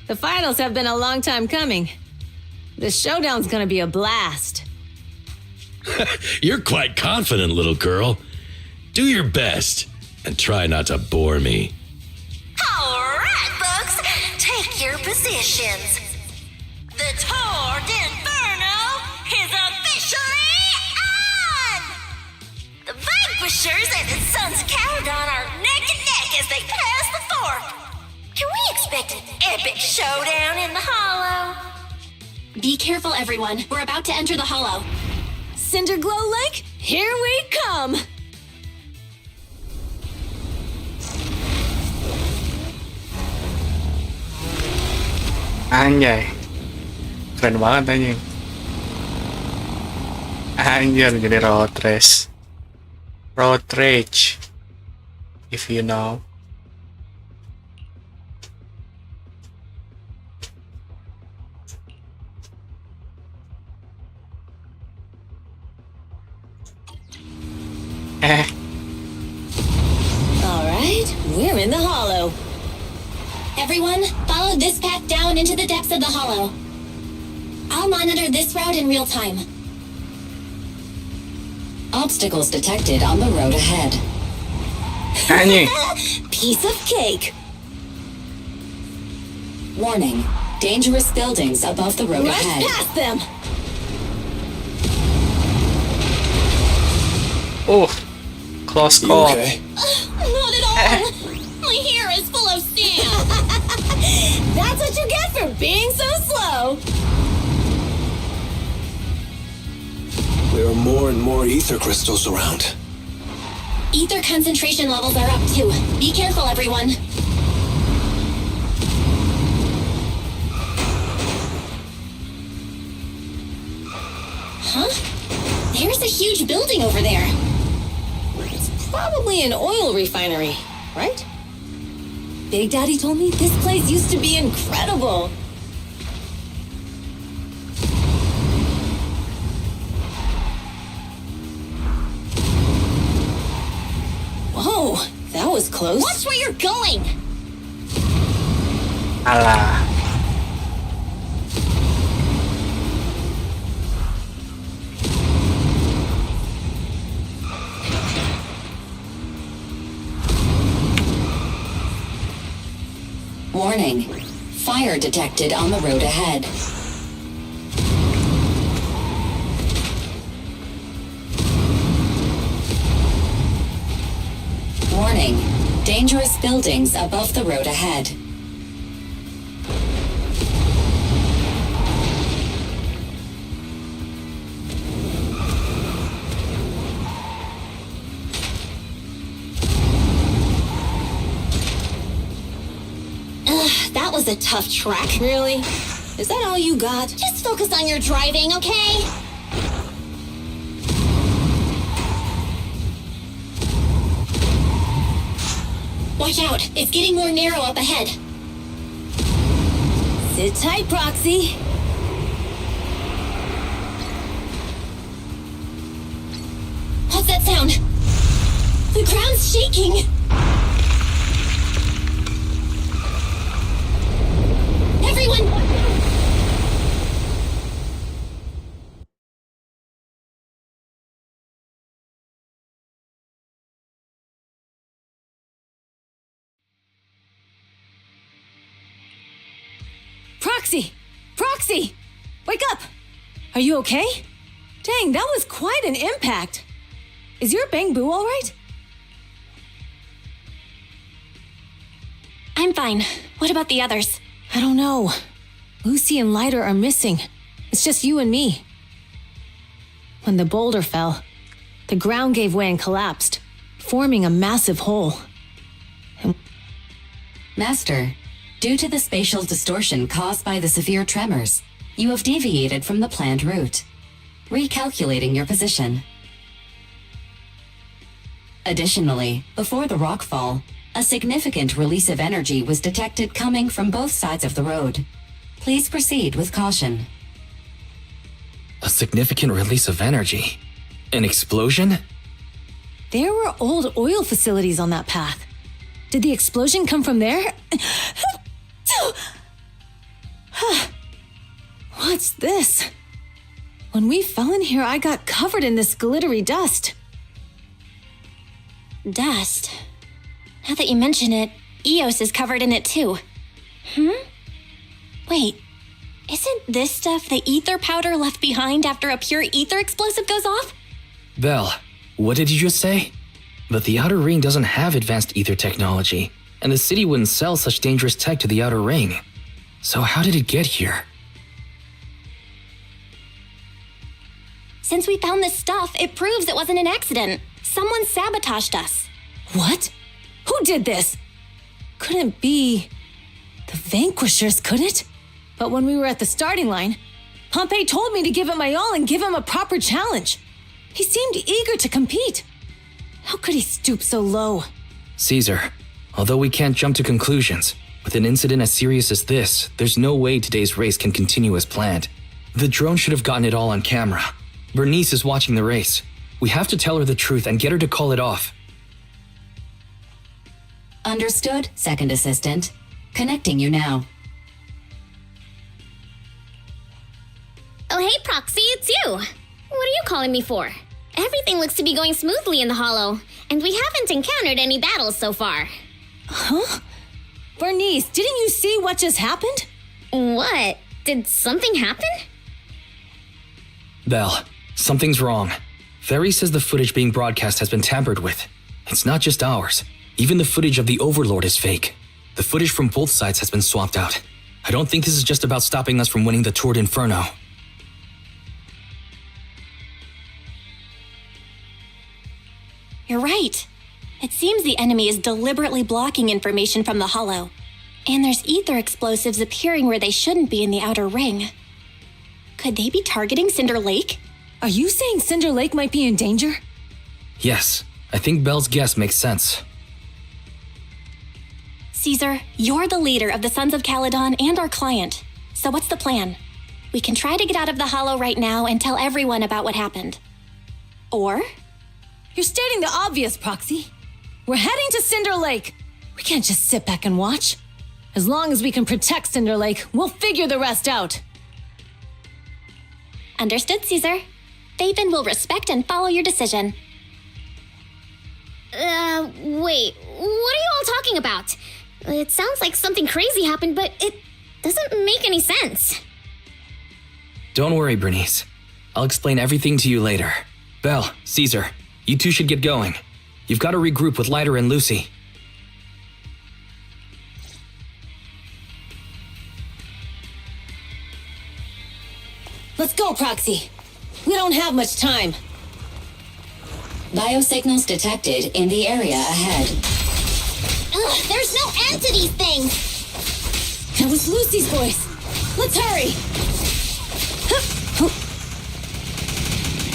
The finals have been a long time coming. The showdown's gonna be a blast.
You're quite confident, little girl. Do your best and try not to bore me.
Alright, folks, take your positions. The Tour d'Inferno is officially on! The Vanquishers and the Sons of Caledon are neck and neck as they pass the fork. Can we expect an epic showdown in the hollow?
Be careful, everyone. We're about to enter the hollow.
Cinder Glow Lake, here we come!
Anjay. Keren banget anjing. Anjir, jadi road race. Road rage. If you know.
Alright, we're in the hollow.
Everyone, follow this path down into the depths of the hollow. I'll monitor this route in real time.
Obstacles detected on the road ahead.
Anjing.
Piece of cake.
Warning. Dangerous buildings above the road
Rush
ahead.
past them!
Oh, close call.
Okay.
Not at all! My hair is full of sand!
That's what you get for being so slow!
There are more and more ether crystals around.
Ether concentration levels are up too. Be careful, everyone. Huh? There's a huge building over there.
It's probably an oil refinery, right? Big Daddy told me this place used to be incredible. Whoa, that was close.
Watch where you're going!
Alah.
Warning. Fire detected on the road ahead. Warning. Dangerous buildings above the road ahead.
That was a tough track.
Really? Is that all you got?
Just focus on your driving, okay? Watch out, it's getting more narrow up ahead.
Sit tight, Proxy.
What's that sound? The ground's shaking. Everyone!
Proxy! Proxy! Wake up! Are you okay? Dang, that was quite an impact. Is your bang boo all right?
I'm fine. What about the others?
I don't know. Lucy and Lighter are missing. It's just you and me. When the boulder fell, the ground gave way and collapsed, forming a massive hole.
Master, due to the spatial distortion caused by the severe tremors, you have deviated from the planned route, recalculating your position. Additionally, before the rockfall, a significant release of energy was detected coming from both sides of the road. Please proceed with caution.
A significant release of energy? An explosion?
There were old oil facilities on that path. Did the explosion come from there? What's this? When we fell in here, I got covered in this glittery dust.
Dust? Now that you mention it, Eos is covered in it too. Wait, isn't this stuff the ether powder left behind after a pure ether explosive goes off?
Belle, what did you just say? But the Outer Ring doesn't have advanced ether technology, and the city wouldn't sell such dangerous tech to the Outer Ring. So how did it get here?
Since we found this stuff, it proves it wasn't an accident. Someone sabotaged us.
What? Who did this? Couldn't be the Vanquishers, could it? But when we were at the starting line, Pompey told me to give it my all and give him a proper challenge. He seemed eager to compete. How could he stoop so low?
Caesar, although we can't jump to conclusions, with an incident as serious as this, there's no way today's race can continue as planned. The drone should have gotten it all on camera. Bernice is watching the race. We have to tell her the truth and get her to call it off.
Understood, Second Assistant. Connecting you now.
Oh, hey, Proxy, it's you. What are you calling me for? Everything looks to be going smoothly in the Hollow, and we haven't encountered any battles so far.
Huh? Bernice, didn't you see what just happened?
What? Did something happen?
Belle, something's wrong. Ferry says the footage being broadcast has been tampered with. It's not just ours. Even the footage of the Overlord is fake. The footage from both sides has been swapped out. I don't think this is just about stopping us from winning the Tour d'Inferno.
You're right. It seems the enemy is deliberately blocking information from the Hollow. And there's ether explosives appearing where they shouldn't be in the Outer Ring. Could they be targeting Cinder Lake?
Are you saying Cinder Lake might be in danger?
Yes, I think Belle's guess makes sense.
Caesar, you're the leader of the Sons of Caledon and our client. So what's the plan? We can try to get out of the Hollow right now and tell everyone about what happened. Or?
You're stating the obvious, Proxy. We're heading to Cinder Lake. We can't just sit back and watch. As long as we can protect Cinder Lake, we'll figure the rest out.
Understood, Caesar. Faven will respect and follow your decision.
Wait, what are you all talking about? It sounds like something crazy happened, but
doesn't make any sense.
Don't worry, Bernice. I'll explain everything to you later. Belle, Caesar, you two should get going. You've got to regroup with Leiter and Lucy.
Let's go, Proxy. We don't have much time.
Biosignals detected in the area ahead.
Ugh, there's no end to these things.
That was Lucy's voice. Let's hurry.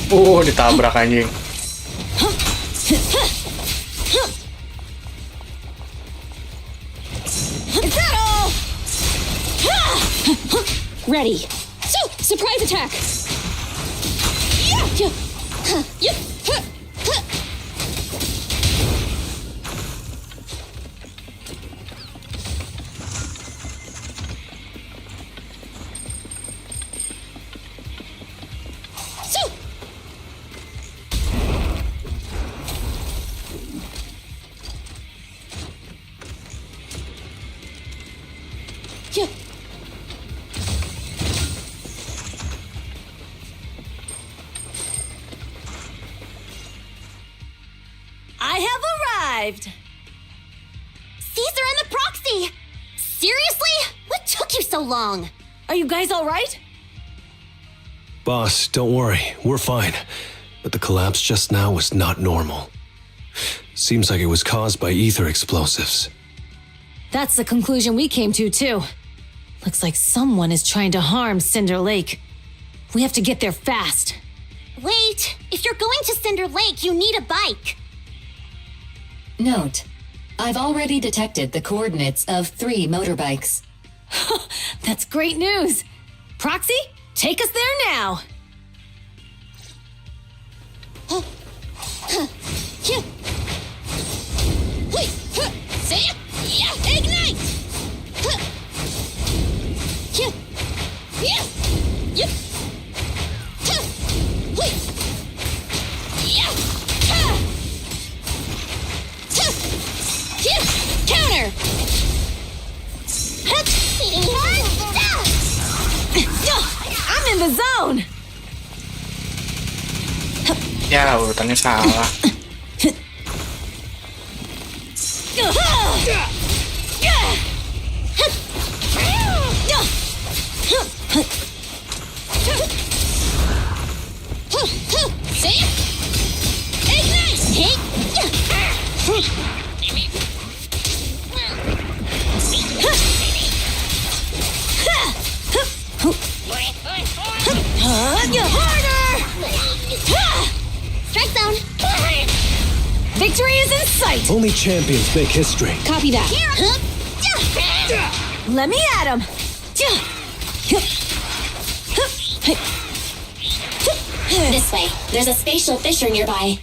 Ditabrak anjing.
Is that all? Ready. So, surprise attack.
I have arrived! Caesar and the Proxy! Seriously? What took you so long?
Are you guys all right?
Boss, don't worry, we're fine. But the collapse just now was not normal. Seems like it was caused by ether explosives.
That's the conclusion we came to, too. Looks like someone is trying to harm Cinder Lake. We have to get there fast.
Wait, if you're going to Cinder Lake, you need a bike.
Note, I've already detected the coordinates of 3 motorbikes.
That's great news. Proxy, take us there now.
Ignite!
Counter! I'm in the zone!
Ya, urutannya salah.
Strike zone!
Victory is in sight!
Only champions make history.
Copy that. Let me at him!
This way. There's a spatial fissure nearby.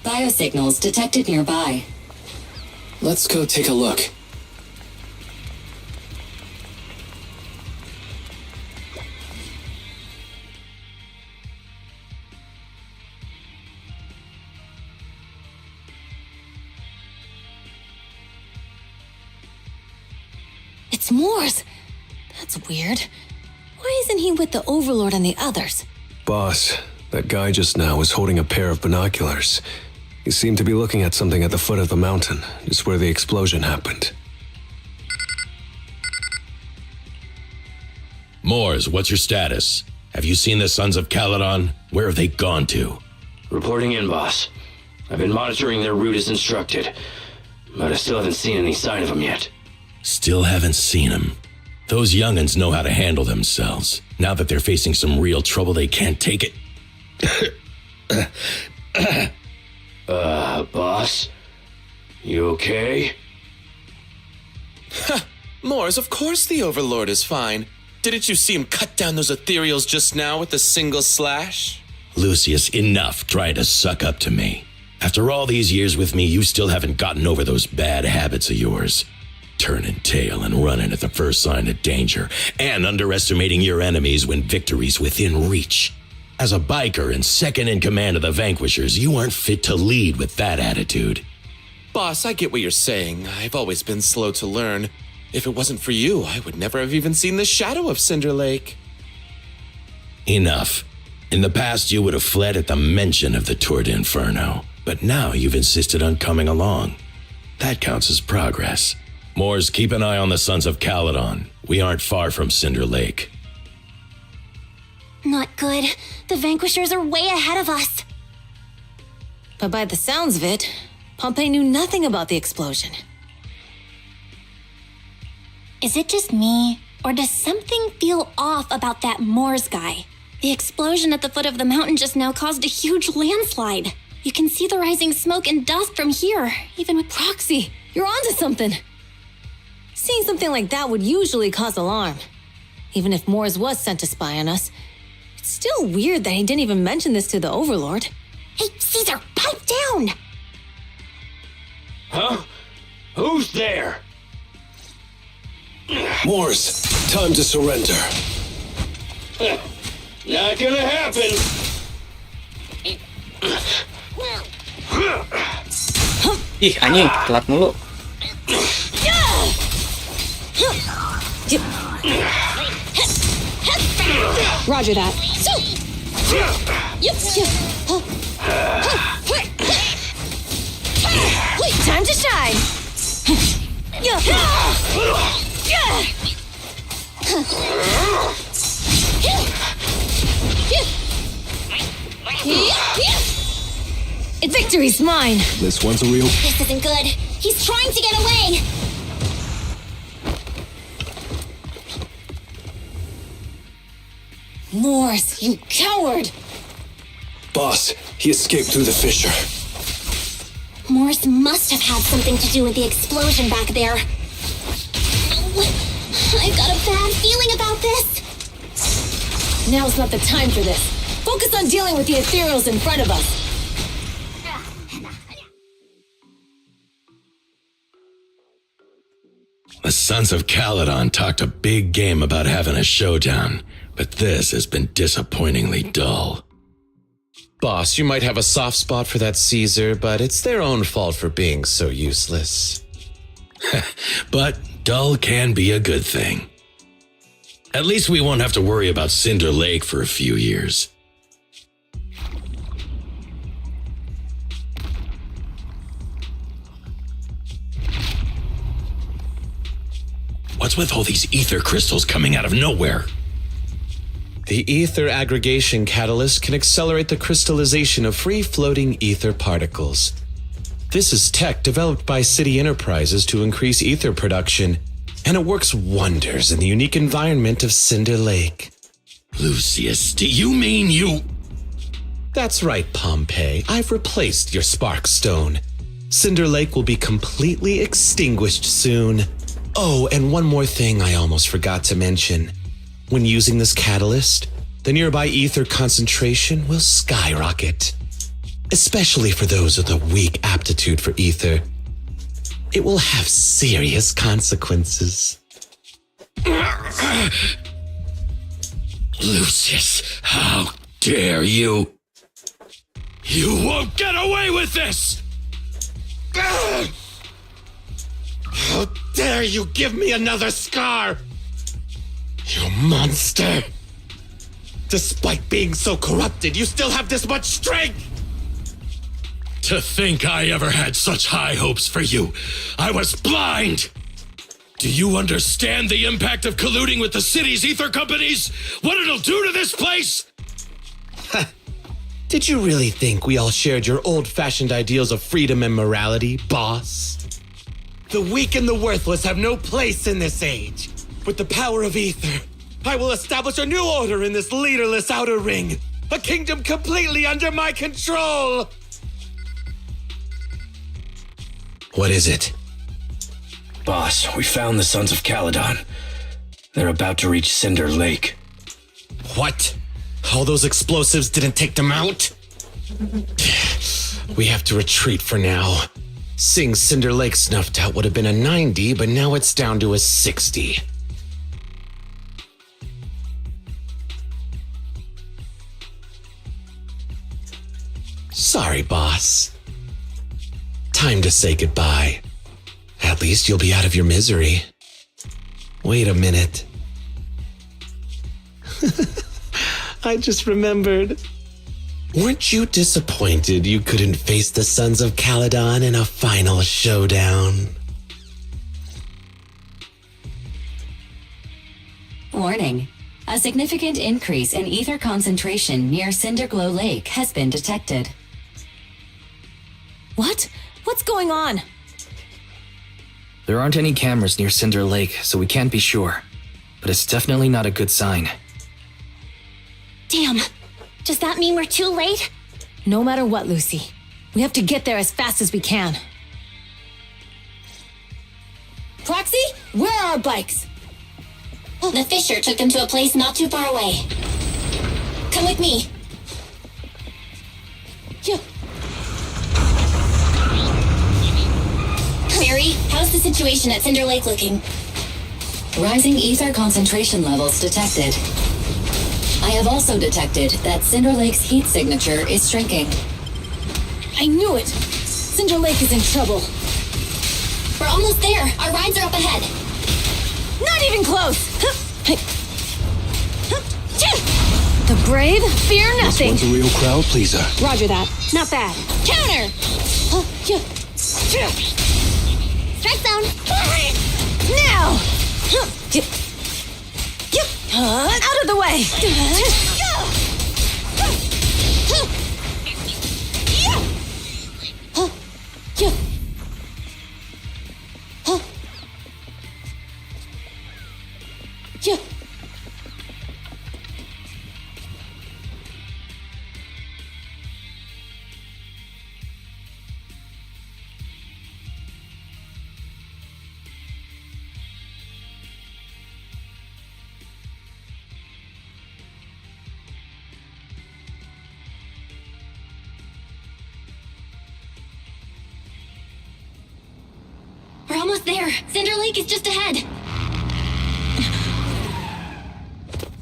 Biosignals detected nearby.
Let's go take a look.
It's Morse. That's weird. Why isn't he with the Overlord and the others?
Boss, that guy just now was holding a pair of binoculars. He seemed to be looking at something at the foot of the mountain, just where the explosion happened.
Moors, what's your status? Have you seen the Sons of Caledon? Where have they gone to?
Reporting in, boss. I've been monitoring their route as instructed, but I still haven't seen any sign of them yet.
Still haven't seen them. Those young'uns know how to handle themselves. Now that they're facing some real trouble, they can't take it.
Boss? You okay?
Moors, of course the Overlord is fine. Didn't you see him cut down those ethereals just now with a single slash?
Lucius, enough trying to suck up to me. After all these years with me, you still haven't gotten over those bad habits of yours. turning tail and running at the first sign of danger, and underestimating your enemies when victory's within reach. As a biker and second in command of the Vanquishers, you aren't fit to lead with that attitude.
Boss, I get what you're saying. I've always been slow to learn. If it wasn't for you, I would never have even seen the shadow of Cinder Lake.
Enough. In the past, you would have fled at the mention of the Tour d'Inferno, but now you've insisted on coming along. That counts as progress. Moors, keep an eye on the Sons of Caledon. We aren't far from Cinder Lake.
Not good. The Vanquishers are way ahead of us.
But by the sounds of it, Pompey knew nothing about the explosion.
Is it just me, or does something feel off about that Moors guy? The explosion at the foot of the mountain just now caused a huge landslide. You can see the rising smoke and dust from here, even with
Proxy, you're onto something. Seeing something like that would usually cause alarm. Even if Moors was sent to spy on us, it's still weird that he didn't even mention this to the Overlord.
Hey, Caesar, pipe down!
Huh? Who's there?
Moors, time to surrender.
Not gonna happen.
Ih, anjing, telat mulu.
Roger that. Time to shine. Victory's mine.
This one's a real...
This isn't good. He's trying to get away.
Moors, you coward!
Boss, he escaped through the fissure.
Moors must have had something to do with the explosion back there. I've got a bad feeling about this.
Now's not the time for this. Focus on dealing with the ethereals in front of us.
The Sons of Caledon talked a big game about having a showdown, but this has been disappointingly dull.
Boss, you might have a soft spot for that Caesar, but it's their own fault for being so useless.
But dull can be a good thing. At least we won't have to worry about Cinder Lake for a few years. What's with all these ether crystals coming out of nowhere?
The ether aggregation catalyst can accelerate the crystallization of free-floating ether particles. This is tech developed by City Enterprises to increase ether production, and it works wonders in the unique environment of Cinder Lake.
Lucius, do you mean you...
That's right, Pompey. I've replaced your spark stone. Cinder Lake will be completely extinguished soon. Oh, and one more thing I almost forgot to mention. When using this catalyst, the nearby ether concentration will skyrocket. Especially for those with a weak aptitude for ether. It will have serious consequences.
Lucius, how dare you? You won't get away with this!
How dare you give me another scar! You monster! Despite being so corrupted, you still have this much strength!
To think I ever had such high hopes for you. I was blind! Do you understand the impact of colluding with the city's ether companies? What it'll do to this place?
Did you really think we all shared your old-fashioned ideals of freedom and morality, boss? The weak and the worthless have no place in this age. With the power of ether, I will establish a new order in this leaderless outer ring. A kingdom completely under my control!
What is it? Boss, we found the Sons of Caledon. They're about to reach Cinder Lake.
What? All those explosives didn't take them out? We have to retreat for now. Seeing Cinder Lake snuffed out would have been a 90, but now it's down to a 60. Sorry, boss. Time to say goodbye. At least you'll be out of your misery. Wait a minute. I just remembered. Weren't you disappointed you couldn't face the Sons of Caledon in a final showdown?
Warning. A significant increase in ether concentration near Cinderglow Lake has been detected.
What? What's going on?
There aren't any cameras near Cinder Lake, so we can't be sure. But it's definitely not a good sign.
Damn. Does that mean we're too late?
No matter what, Lucy. We have to get there as fast as we can. Proxy, where are our bikes?
The Fisher took them to a place not too far away. Come with me.
Yeah.
Mary, how's the situation at Cinder Lake looking?
Rising ether concentration levels detected. I have also detected that Cinder Lake's heat signature is shrinking.
I knew it! Cinder Lake is in trouble.
We're almost there. Our rides are up ahead.
Not even close! The brave fear nothing.
This one's a real crowd pleaser.
Roger that. Not bad. Counter!
Strike zone.
Now! Out of the way!
We're almost there. Cinder Lake is just ahead.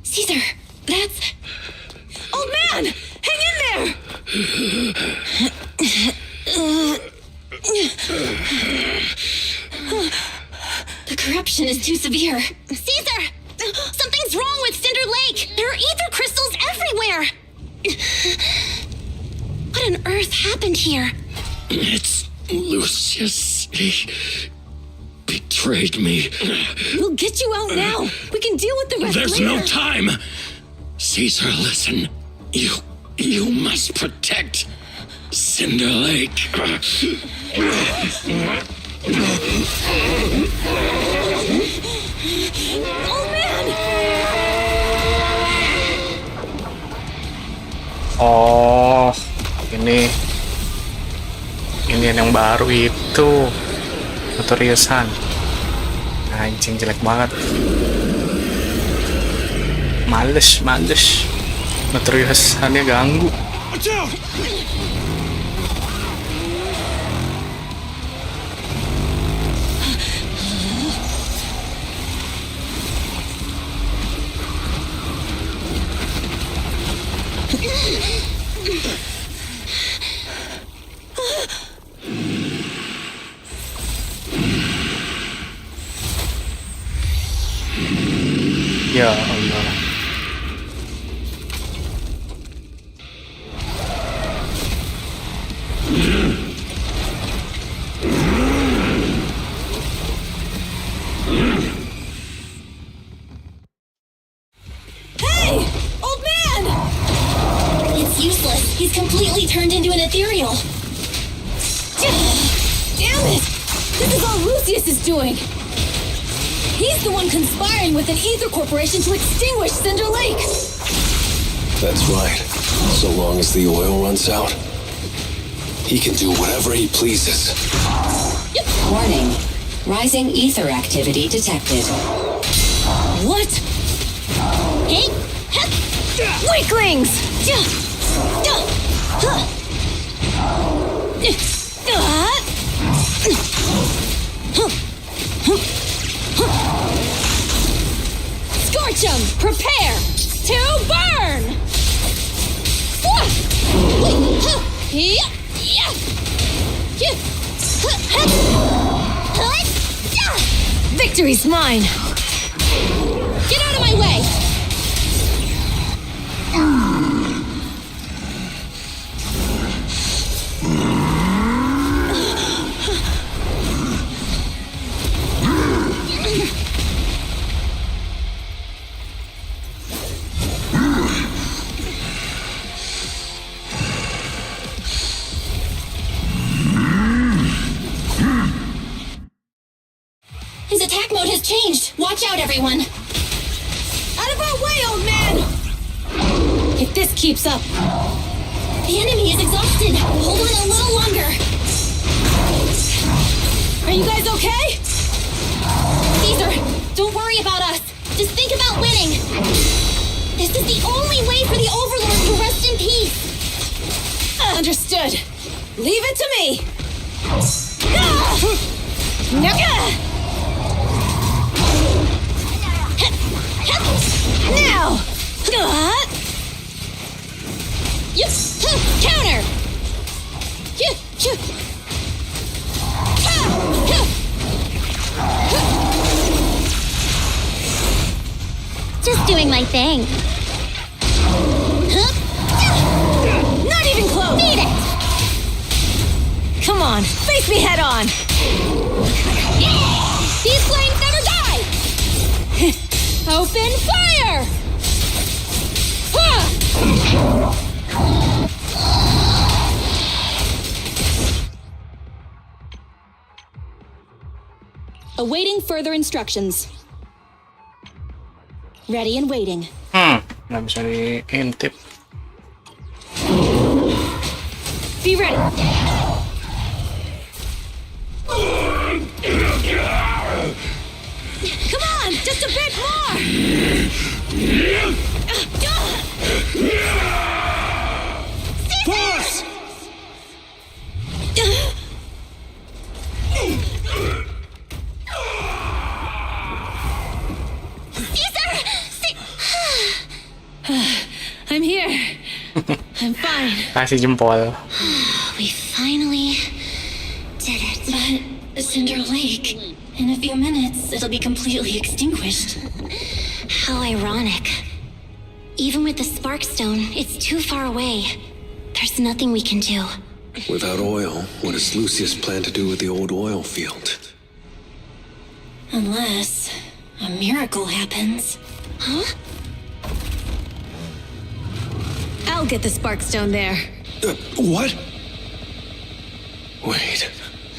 Caesar, that's...
Old man! Hang in there!
The corruption is too severe. Caesar! Something's wrong with Cinder Lake! There are ether crystals everywhere! What on earth happened here?
It's Lucius. He betrayed me.
We'll get you out now. We can deal with the rest
There's
later.
no time. Caesar, listen. You must protect Cinder Lake.
Old man!
Oh, ini yang baru itu Notoriousan. Anjing jelek banget. Males. Notoriousannya ganggu. Ya Allah.
Hey! Old man!
It's useless. He's completely turned into an ethereal.
Damn it! This is all Lucius is doing! He's the one conspiring with an ether corporation to extinguish Cinder Lake!
That's right. So long as the oil runs out, he can do whatever he pleases.
Warning. Rising ether activity detected.
What?
Hey!
Weaklings!
Scorch 'em! Prepare to burn! Victory's mine! Get out of my way!
His attack mode has changed. Watch out, everyone.
Out of our way, old man! If this keeps up...
The enemy is exhausted. Hold on a little longer.
Are you guys okay?
Caesar, don't worry about us. Just think about winning. This is the only way for the Overlord to rest in peace.
Understood. Leave it to me. Now! Counter!
Just doing my thing.
Not even close!
Beat it!
Come on, face me head on! These flames never die! Open fire!
Awaiting further instructions. Ready and waiting.
Nggak bisa diintip.
Be ready. Come on, just a bit more.
Boss!
I'm here. I'm fine.
Kasih jempol.
We finally did it. But Cinder Lake, in a few minutes, it'll be completely extinguished. How ironic. Even with the Sparkstone, it's too far away. There's nothing we can do.
Without oil, what does Lucius plan to do with the old oil field?
Unless a miracle happens. Huh?
I'll get the Sparkstone there.
What? Wait.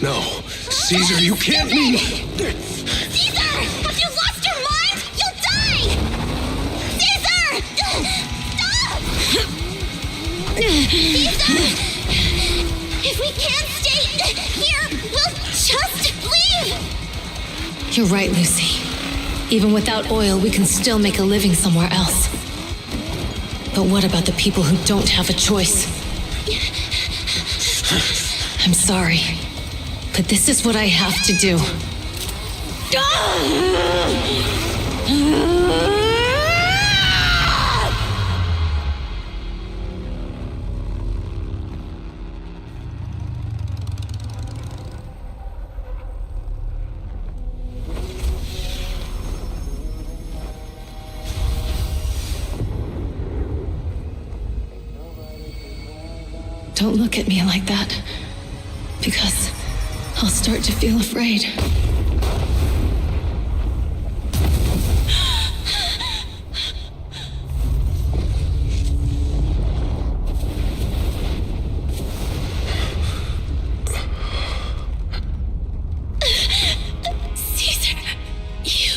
No. Caesar, you can't mean...
Caesar! Have you lost your mind? You'll die! Caesar! Stop! Caesar! If we can't stay here, we'll just leave!
You're right, Lucy. Even without oil, we can still make a living somewhere else. But what about the people who don't have a choice? I'm sorry, but this is what I have to do. Don't look at me like that, because I'll start to feel afraid.
Caesar, you...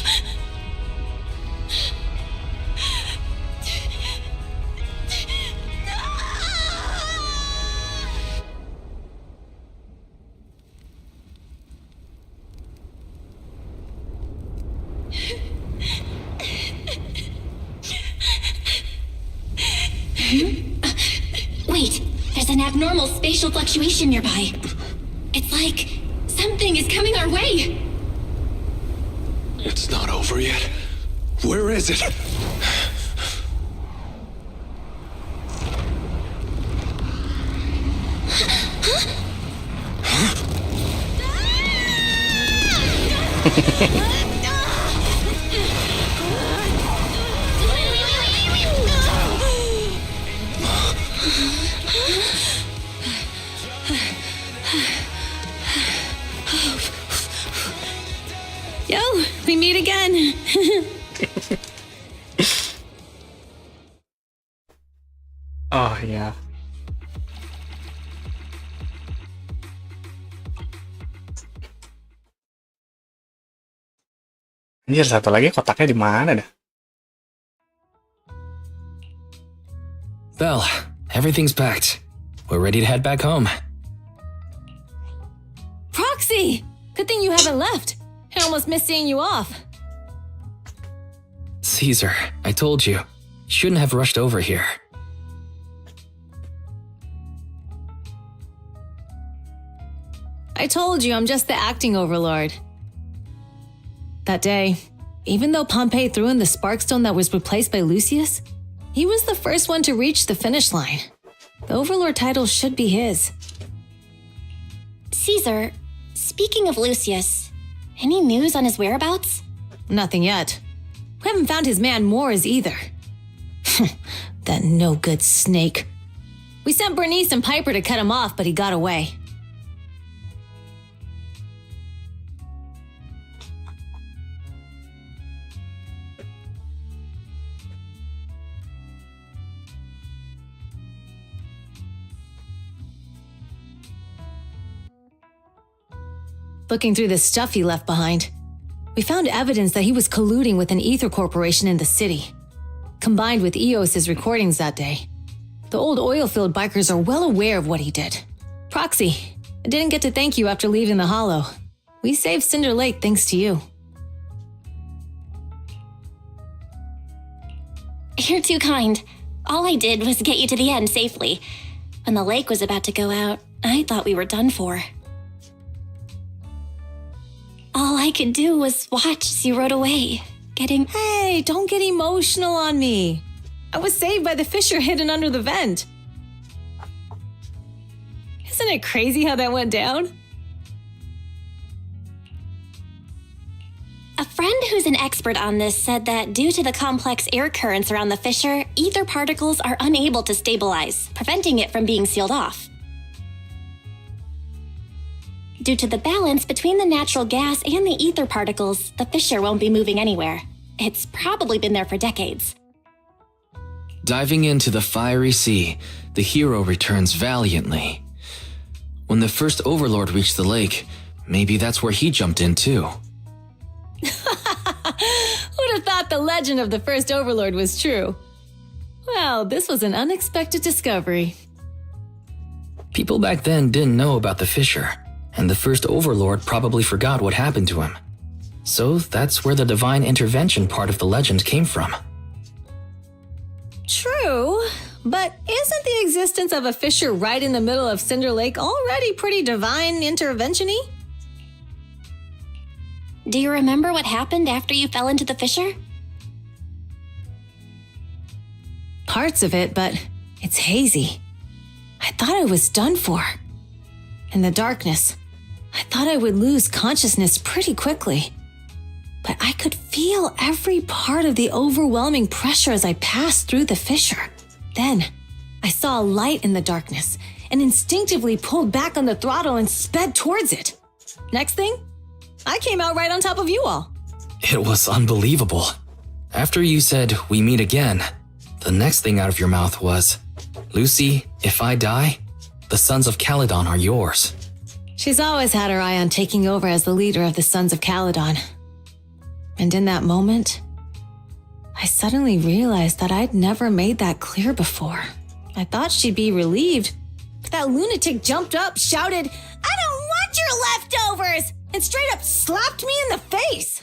Wait, there's an abnormal spatial fluctuation nearby. It's like something is coming our way.
It's not over yet. Where is it?
Yo, we meet again.
Oh ya. Anjir, satu lagi kotaknya di mana dah?
Belle, everything's packed. We're ready to head back home.
Proxy! Good thing you haven't left. I almost missed seeing you off.
Caesar, I told you. You shouldn't have rushed over here.
I told you I'm just the acting overlord. That day, even though Pompey threw in the Sparkstone that was replaced by Lucius, he was the first one to reach the finish line. The overlord title should be his.
Caesar, speaking of Lucius, any news on his whereabouts?
Nothing yet. We haven't found his man Moores either. That no-good snake. We sent Bernice and Piper to cut him off, but he got away. Looking through the stuff he left behind, we found evidence that he was colluding with an ether corporation in the city. Combined with Eos's recordings that day, the old oil-filled bikers are well aware of what he did. Proxy, I didn't get to thank you after leaving the Hollow. We saved Cinder Lake thanks to you.
You're too kind. All I did was get you to the end safely. When the lake was about to go out, I thought we were done for. All I could do was watch as you rode away, getting...
Hey, don't get emotional on me. I was saved by the fissure hidden under the vent. Isn't it crazy how that went down?
A friend who's an expert on this said that due to the complex air currents around the fissure, ether particles are unable to stabilize, preventing it from being sealed off. Due to the balance between the natural gas and the ether particles, the fissure won't be moving anywhere. It's probably been there for decades.
Diving into the fiery sea, the hero returns valiantly. When the first overlord reached the lake, maybe that's where he jumped in too.
Who'd have thought the legend of the first overlord was true? Well, this was an unexpected discovery.
People back then didn't know about the fissure, and the first overlord probably forgot what happened to him. So that's where the divine intervention part of the legend came from.
True, but isn't the existence of a fissure right in the middle of Cinder Lake already pretty divine intervention-y?
Do you remember what happened after you fell into the fissure?
Parts of it, but it's hazy. I thought I was done for. In the darkness, I thought I would lose consciousness pretty quickly. But I could feel every part of the overwhelming pressure as I passed through the fissure. Then, I saw a light in the darkness and instinctively pulled back on the throttle and sped towards it. Next thing, I came out right on top of you all.
It was unbelievable. After you said, "We meet again," the next thing out of your mouth was, "Lucy, if I die, the Sons of Caledon are yours."
She's always had her eye on taking over as the leader of the Sons of Caledon. And in that moment, I suddenly realized that I'd never made that clear before. I thought she'd be relieved, but that lunatic jumped up, shouted, "I don't want your leftovers!" and straight up slapped me in the face.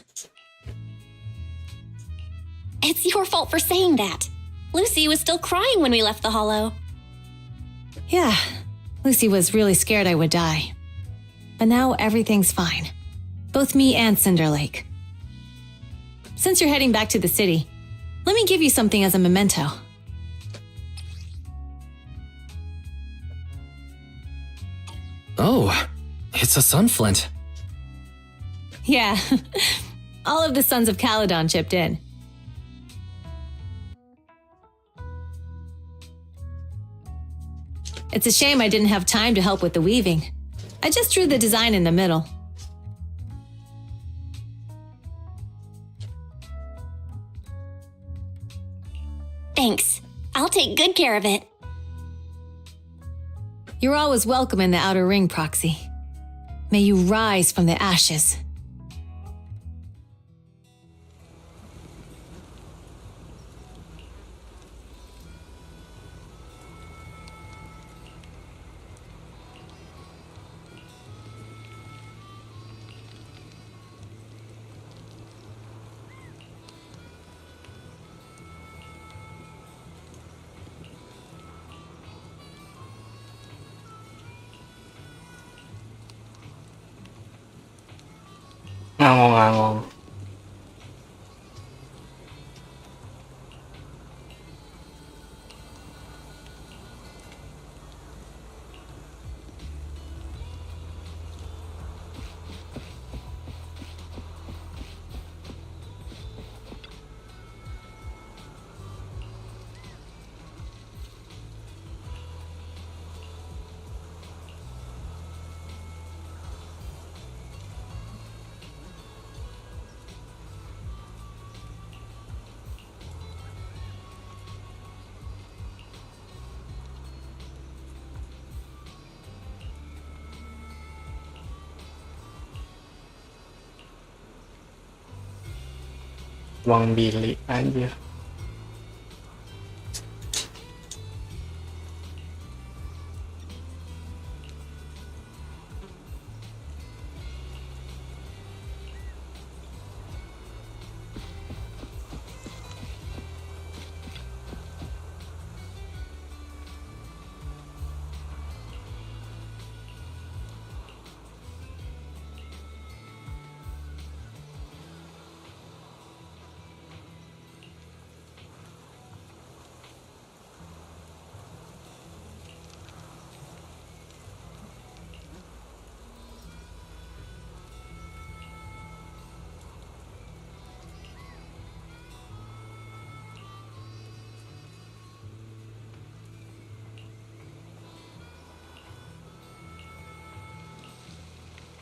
It's your fault for saying that. Lucy was still crying when we left the Hollow.
Yeah, Lucy was really scared I would die. But now everything's fine. Both me and Cinder Lake. since you're heading back to the city, let me give you something as a memento.
Oh, it's a sunflint.
Yeah, all of the Sons of Caledon chipped in. It's a shame I didn't have time to help with the weaving. I just drew the design in the middle.
Thanks. I'll take good care of it.
You're always welcome in the Outer Ring, Proxy. May you rise from the ashes.
Ngangong-ngangong. Bang Billy aja.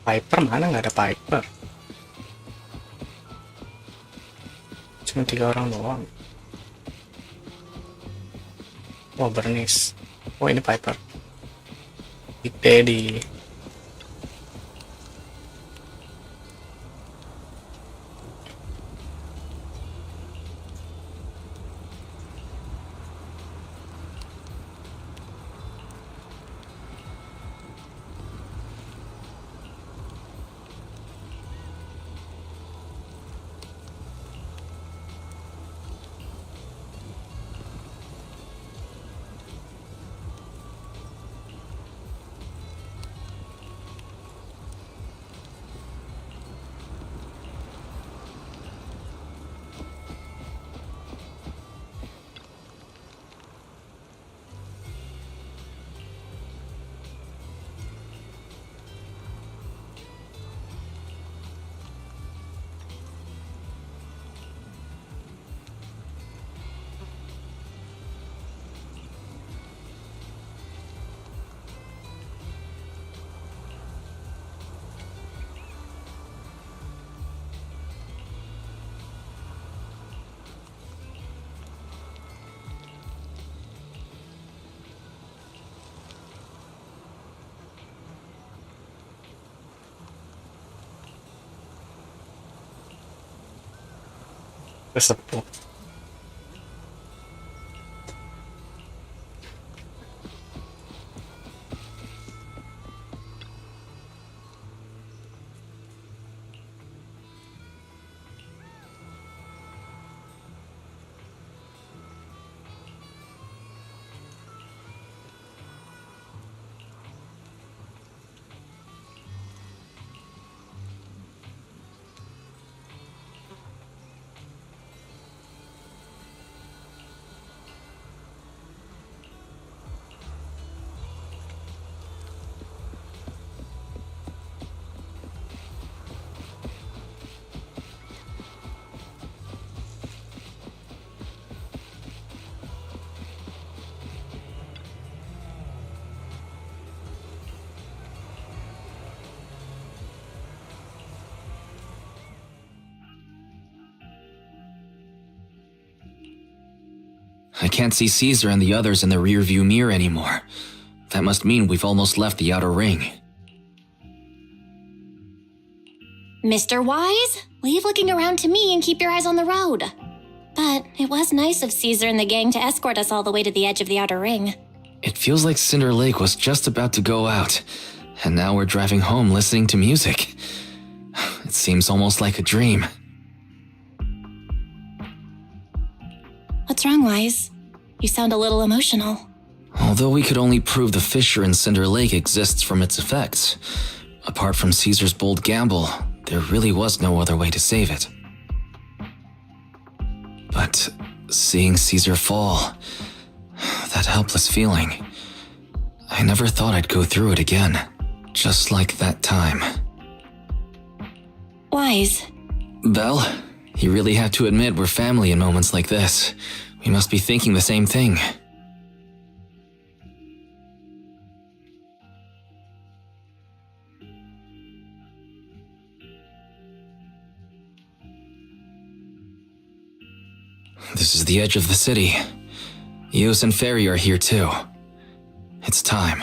Piper mana, nggak ada Piper. Cuma 3 orang doang. Oh, Bernice. Oh, ini Piper. Big Daddy. Kesepuh.
can't see Caesar and the others in the rearview mirror anymore. That must mean we've almost left the outer ring.
Mr. Wise, leave looking around to me and keep your eyes on the road. But it was nice of Caesar and the gang to escort us all the way to the edge of the outer ring.
It feels like Cinder Lake was just about to go out, and now we're driving home listening to music. It seems almost like a dream.
What's wrong, Wise? You sound a little emotional.
Although we could only prove the fissure in Cinder Lake exists from its effects, apart from Caesar's bold gamble, there really was no other way to save it. But seeing Caesar fall, that helpless feeling, I never thought I'd go through it again, just like that time.
Wise.
Belle, you really have to admit we're family in moments like this. We must be thinking the same thing. This is the edge of the city. Eos and Ferry are here too. It's time.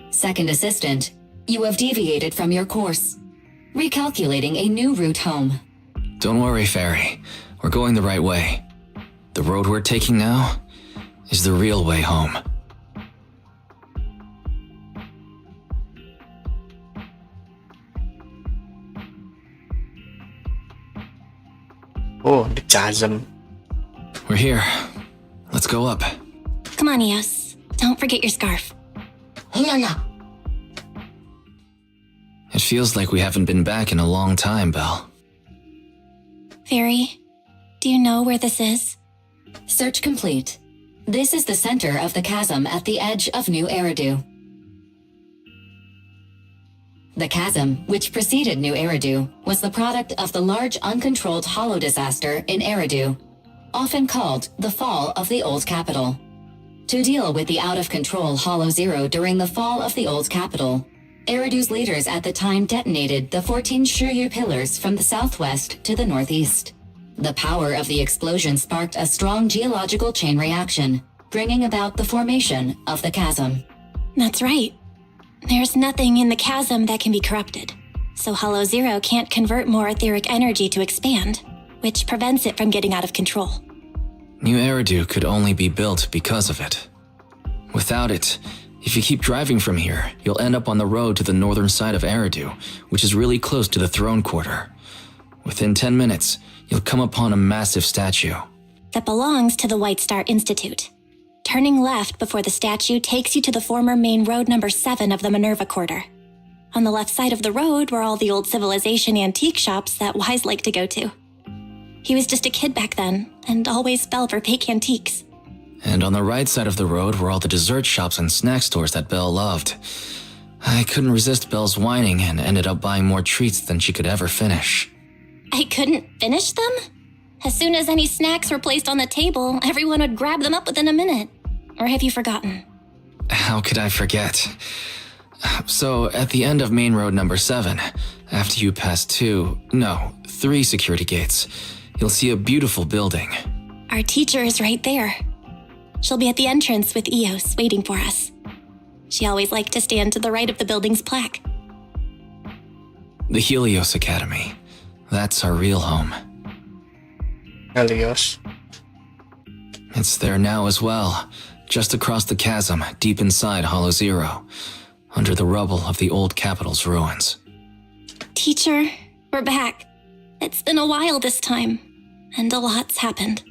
Second assistant, you have deviated from your course. Recalculating a new route home.
Don't worry, Ferry. We're going the right way. The road we're taking now is the real way home.
Oh, the chasm.
We're here. Let's go up.
Come on, Eos. Don't forget your scarf.
It feels like we haven't been back in a long time, Belle.
Fairy, do you know where this is?
Search complete. This is the center of the chasm at the edge of New Eridu. The chasm, which preceded New Eridu, was the product of the large uncontrolled hollow disaster in Eridu, often called the fall of the old capital. To deal with the out-of-control Hollow Zero during the fall of the old capital, Eridu's leaders at the time detonated the 14 Shiryu pillars from the southwest to the northeast. The power of the explosion sparked a strong geological chain reaction, bringing about the formation of the chasm.
That's right. There's nothing in the chasm that can be corrupted, so Hollow Zero can't convert more etheric energy to expand, which prevents it from getting out of control.
New Eridu could only be built because of it. Without it, if you keep driving from here, you'll end up on the road to the northern side of Eridu, which is really close to the throne quarter. Within 10 minutes, you'll come upon a massive statue.
That belongs to the White Star Institute. Turning left before the statue takes you to the former main road number 7 of the Minerva Quarter. On the left side of the road were all the old civilization antique shops that Wise liked to go to. He was just a kid back then, and always fell for fake antiques.
And on the right side of the road were all the dessert shops and snack stores that Belle loved. I couldn't resist Belle's whining and ended up buying more treats than she could ever finish.
I couldn't finish them? As soon as any snacks were placed on the table, everyone would grab them up within a minute. Or have you forgotten?
How could I forget? So, at the end of main road number 7, after you pass 3 security gates, you'll see a beautiful building.
Our teacher is right there. She'll be at the entrance with Eos waiting for us. She always liked to stand to the right of the building's plaque.
The Helios Academy. That's our real home.
Helios.
It's there now as well, just across the chasm, deep inside Hollow Zero, under the rubble of the old capital's ruins.
Teacher, we're back. It's been a while this time, and a lot's happened.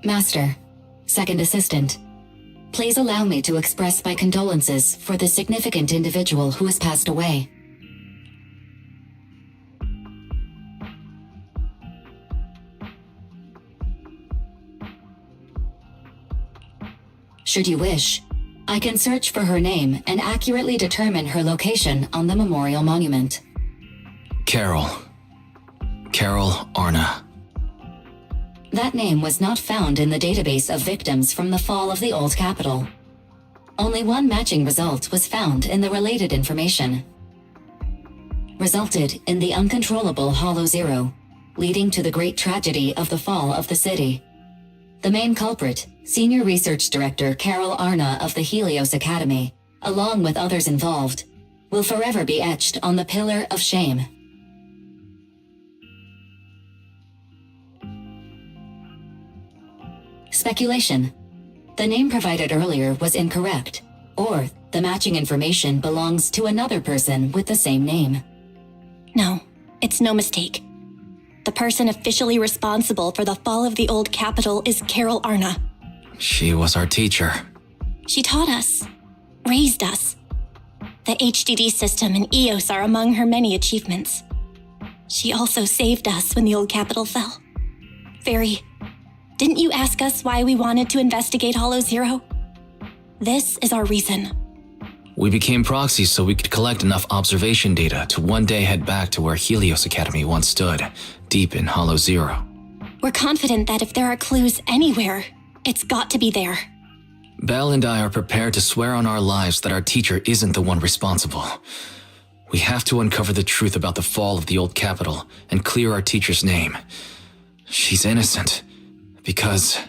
Master, second assistant, please allow me to express my condolences for the significant individual who has passed away. Should you wish, I can search for her name and accurately determine her location on the memorial monument.
Carol Arna.
That name was not found in the database of victims from the fall of the old capital. only one matching result was found in the related information. Resulted in the uncontrollable Hollow Zero, leading to the great tragedy of the fall of the city. The main culprit, Senior Research Director Carol Arna of the Helios Academy, along with others involved, will forever be etched on the Pillar of Shame. Speculation. The name provided earlier was incorrect, or the matching information belongs to another person with the same name.
No, it's no mistake. The person officially responsible for the fall of the old capital is Carol Arna.
She was our teacher.
She taught us, raised us. The HDD system and EOS are among her many achievements. She also saved us when the old capital fell. Fairy, didn't you ask us why we wanted to investigate Hollow Zero? This is our reason.
We became proxies so we could collect enough observation data to one day head back to where Helios Academy once stood, deep in Hollow Zero.
We're confident that if there are clues anywhere, it's got to be there.
Belle and I are prepared to swear on our lives that our teacher isn't the one responsible. We have to uncover the truth about the fall of the old capital and clear our teacher's name. She's innocent, because...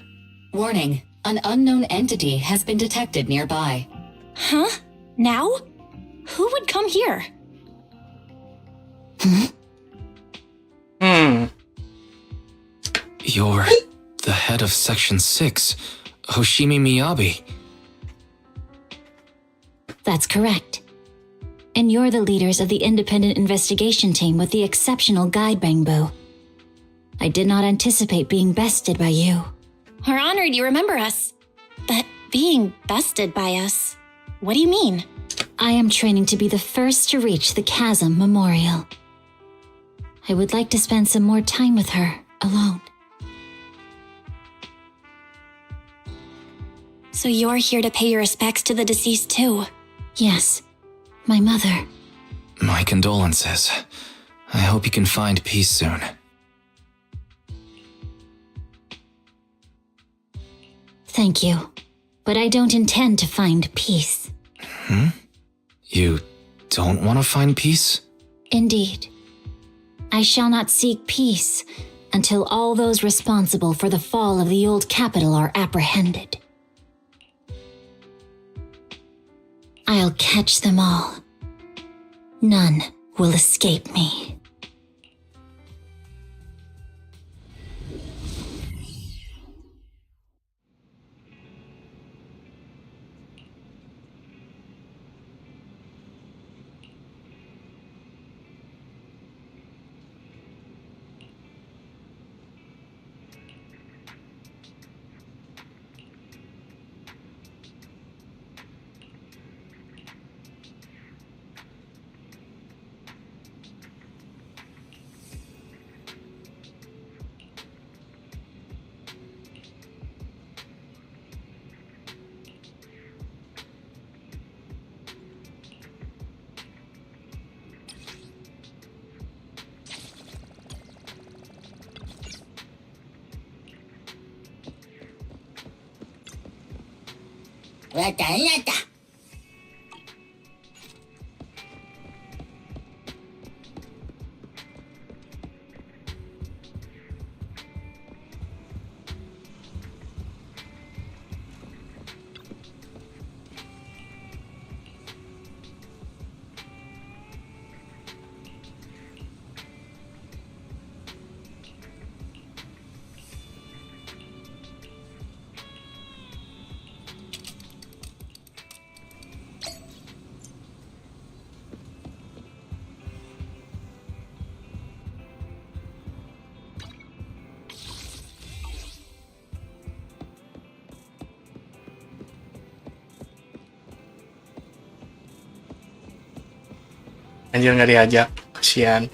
Warning, an unknown entity has been detected nearby.
Huh? Now? Who would come here?
You're the head of Section 6, Hoshimi Miyabi.
That's correct. And you're the leaders of the independent investigation team with the exceptional guide Bangbo. I did not anticipate being bested by you.
We're honored you remember us. But being bested by us, what do you mean?
I am training to be the first to reach the Chasm Memorial. I would like to spend some more time with her, alone.
So you're here to pay your respects to the deceased too?
Yes, my mother.
My condolences. I hope you can find peace soon.
Thank you, but I don't intend to find peace.
You don't want to find peace?
Indeed. I shall not seek peace until all those responsible for the fall of the old capital are apprehended. I'll catch them all. None will escape me.
Anjir nggak diajak, kasihan.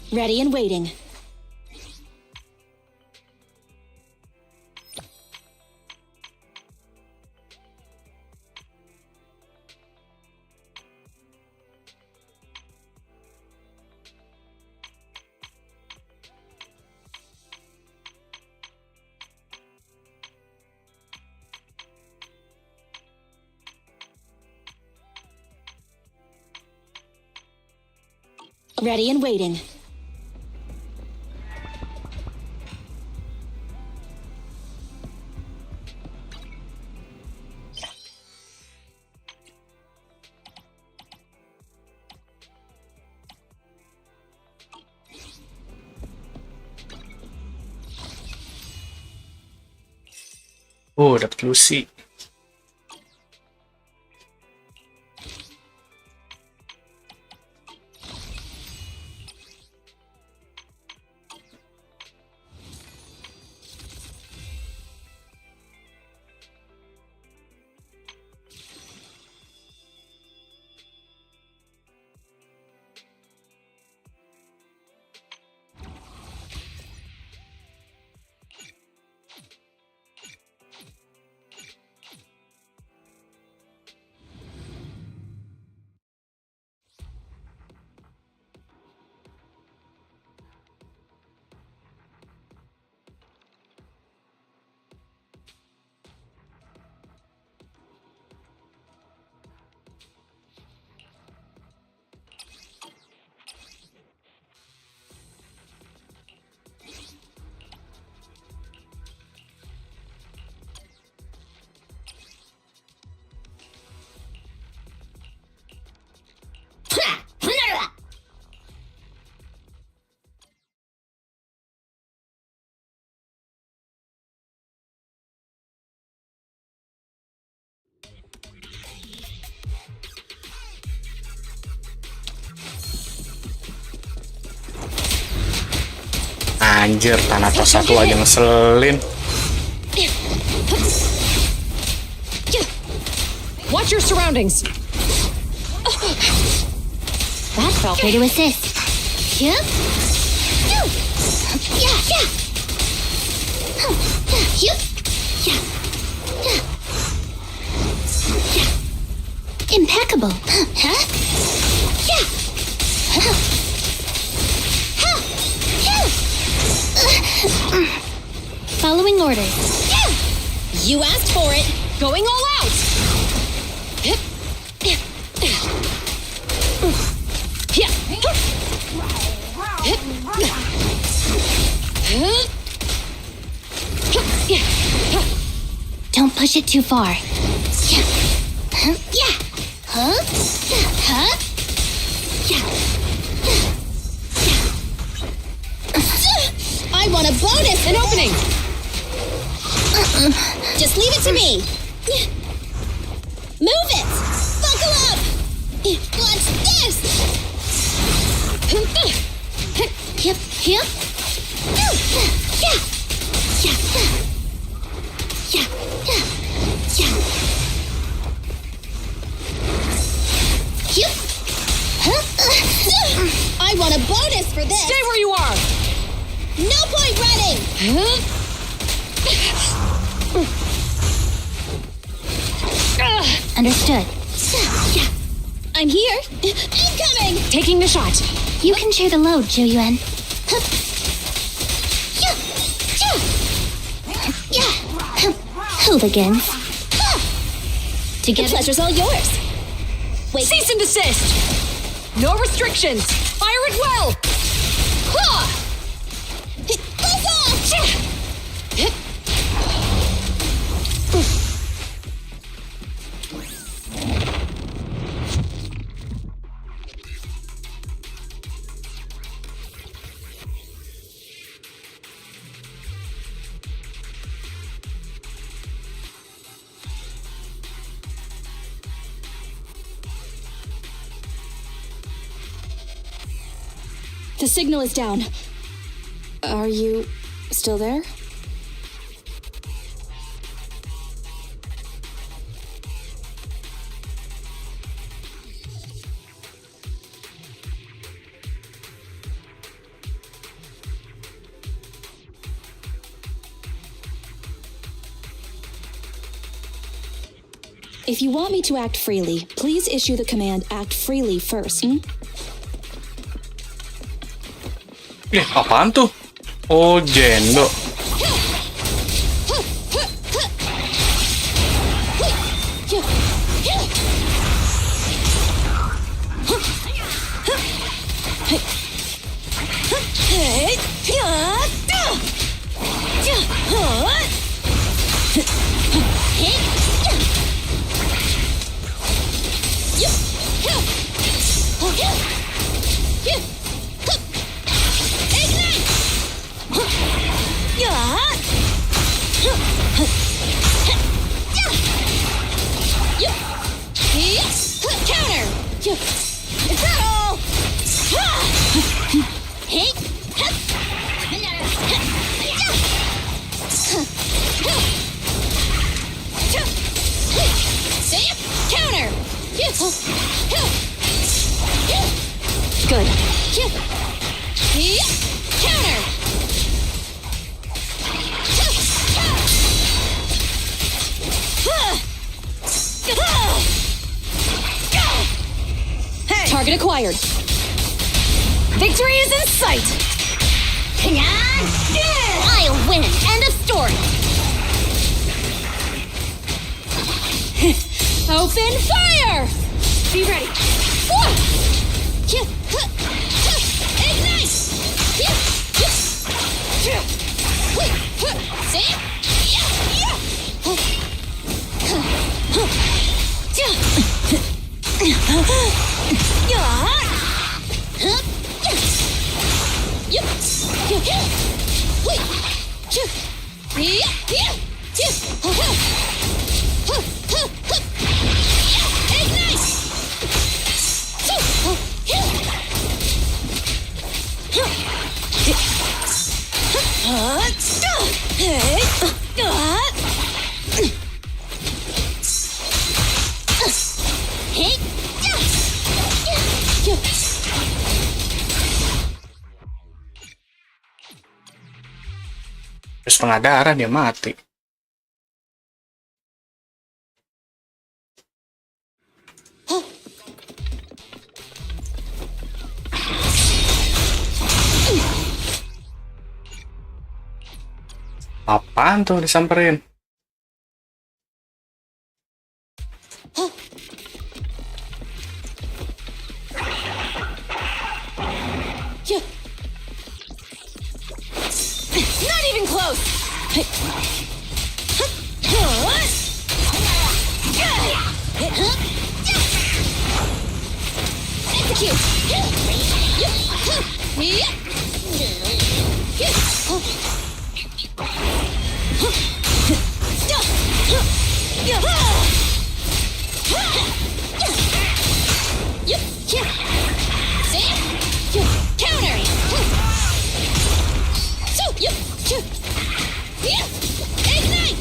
Ready and waiting. Ready and waiting.
Oh, dapat Lucy. Anjir, Thanatos satu aja ngeselin.
Watch your surroundings.
That felt way to assist. Yeah. Yeah. Yeah. Yeah. Yeah. Yeah. Impeccable. Huh? Yeah. Following orders.
Yeah. You asked for it.
Going all out.
Don't push it too far. Yeah. Yeah. Huh? Huh? Yeah.
I want a bonus!
An opening!
Just leave it to me! Move it! Buckle up! Watch this!
Yep, yep. Yeah. Yeah. Yeah. Yeah. Yeah. Yep.
I want a bonus for this!
Stay where you are!
No point running!
Understood. Yeah.
I'm here. Incoming!
Taking the shot.
You can share the load, Zhou Yuan. Hooligans.
The pleasure's all yours. Wait.
Cease and desist! No restrictions! Fire it well!
The signal is down. Are you still there? If you want me to act freely, please issue the command act freely first.
Apaan tuh? Oh, jendo.
Good. Counter. Target acquired. Victory is in sight.
I'll win. End of story.
Open fire. Be ready. Ignite.
Terus setengah darah dia mati. Apaan tuh disamperin?
Not even close. Execute. Counter. Ignite.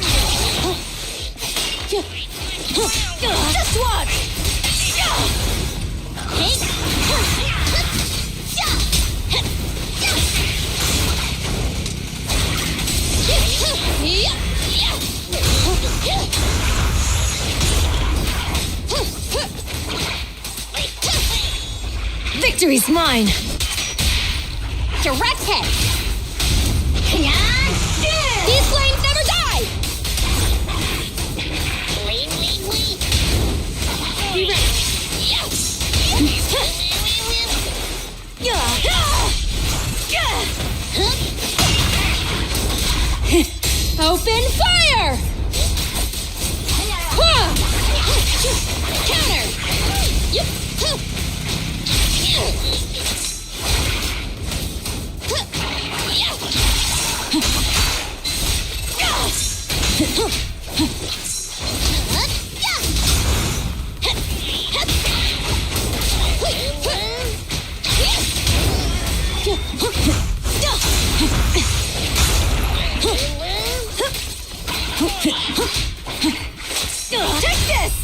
Just watch.
Victory's mine.
Direct hit. These flames never die. Be ready.
Open fire. Counter.
Take this!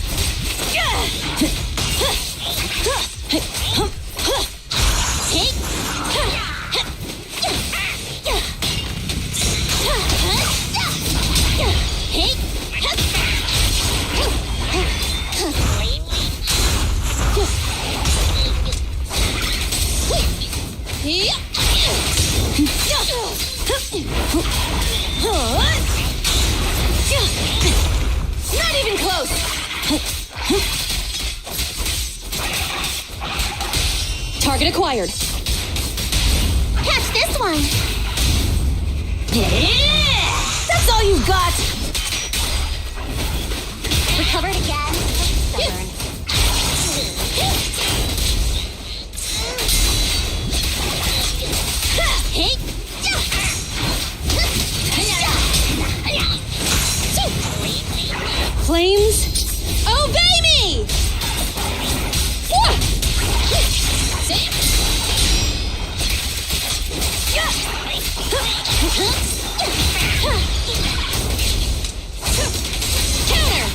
Not even close! Target acquired.
Catch this one!
That's all you've got!
Recovered again. Stubborn. Hey!
Flames, obey me! Counter!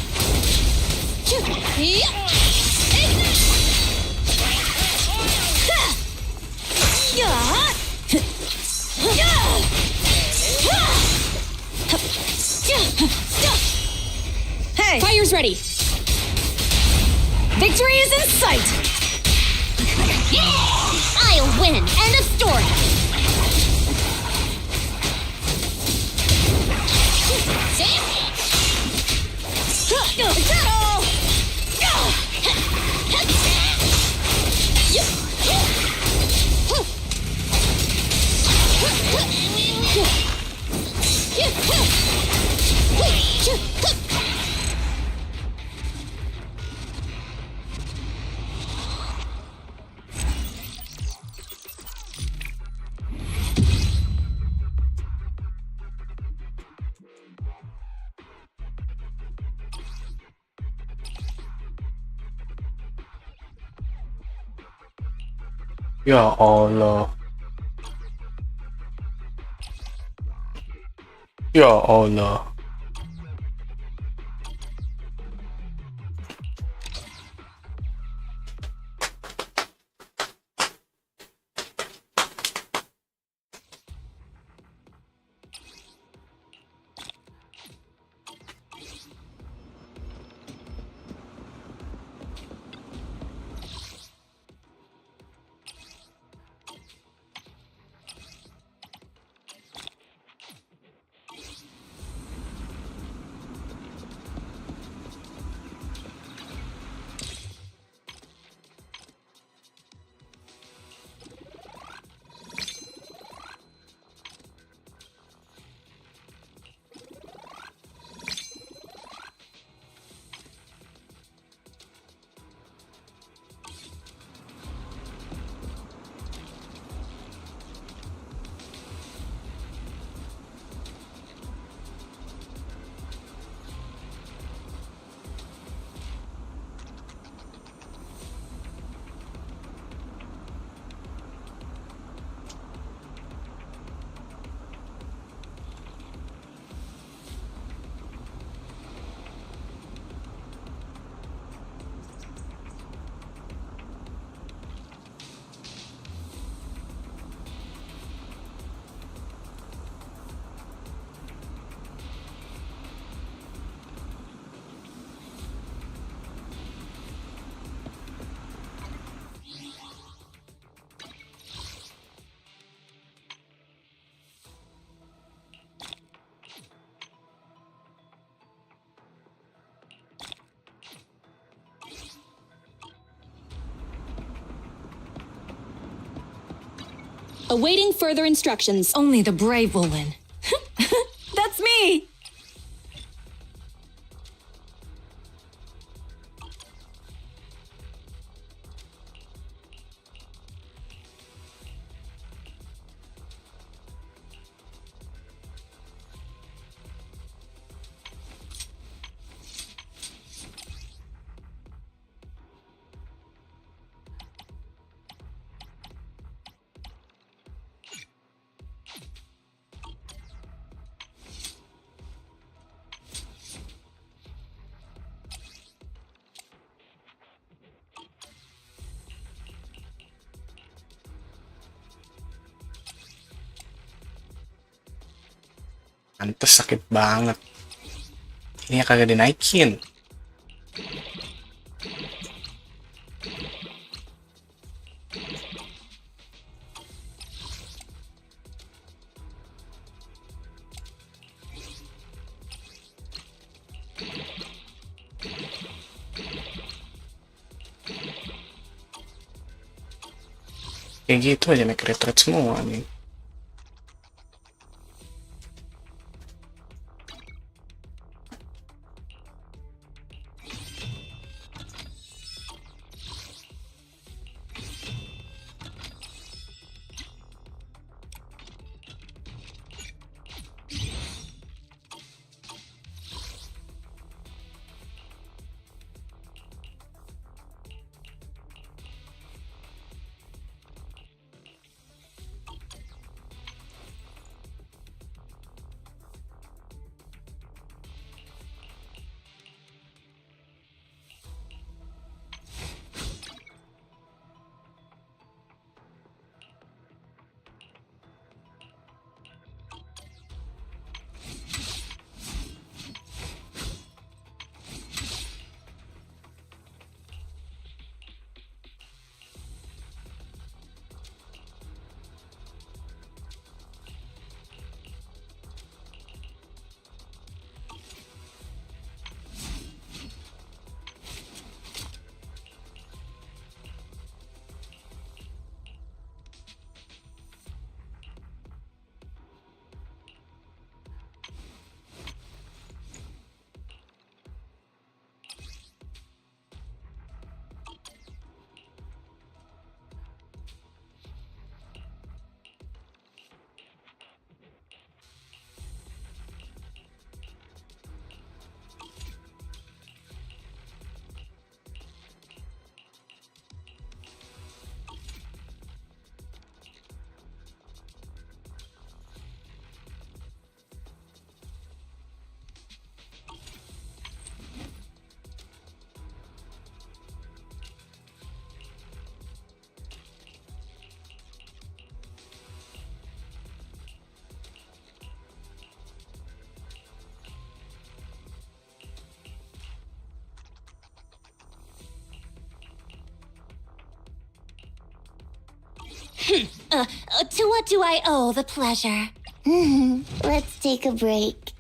Hey! Fire's ready! Victory is in sight!
I'll win! End of story!
Ya Allah. Ya Allah.
Awaiting further instructions.
Only the brave will win.
That's me!
Pantes sakit banget. Ini kagak dinaikin. Kayak gitu aja naik retret semua nih.
To what do I owe the pleasure?
Let's take a break.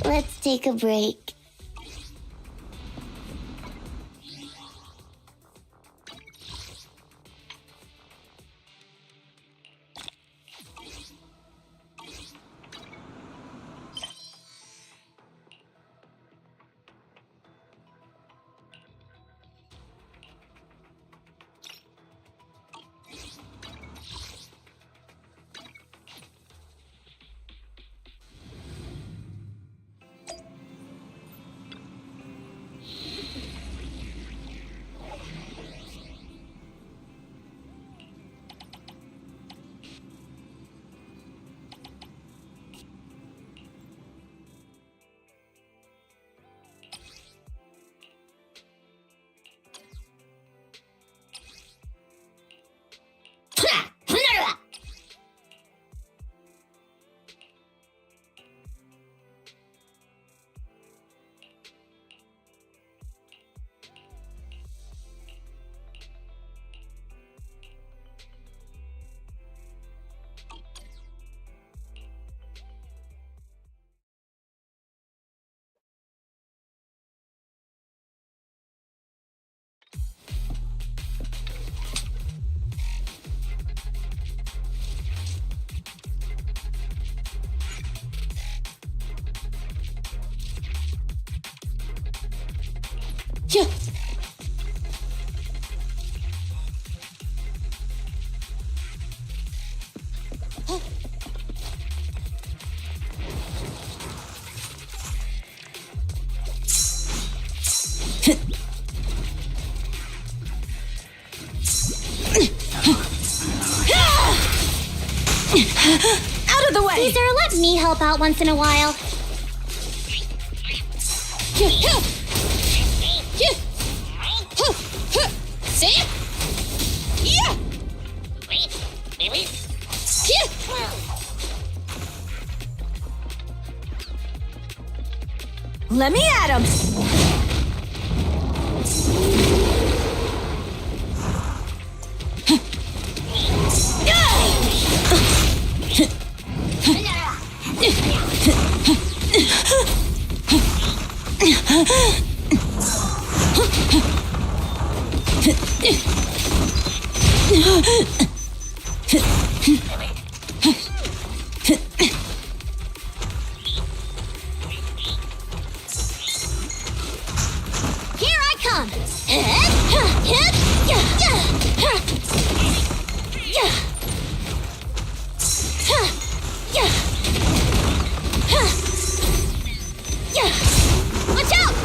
Let's take a break.
Yeah.
Out of the way! Caesar, let me help out once in a while.
See? Yeah!
Let me at him!
Here I come! Watch out!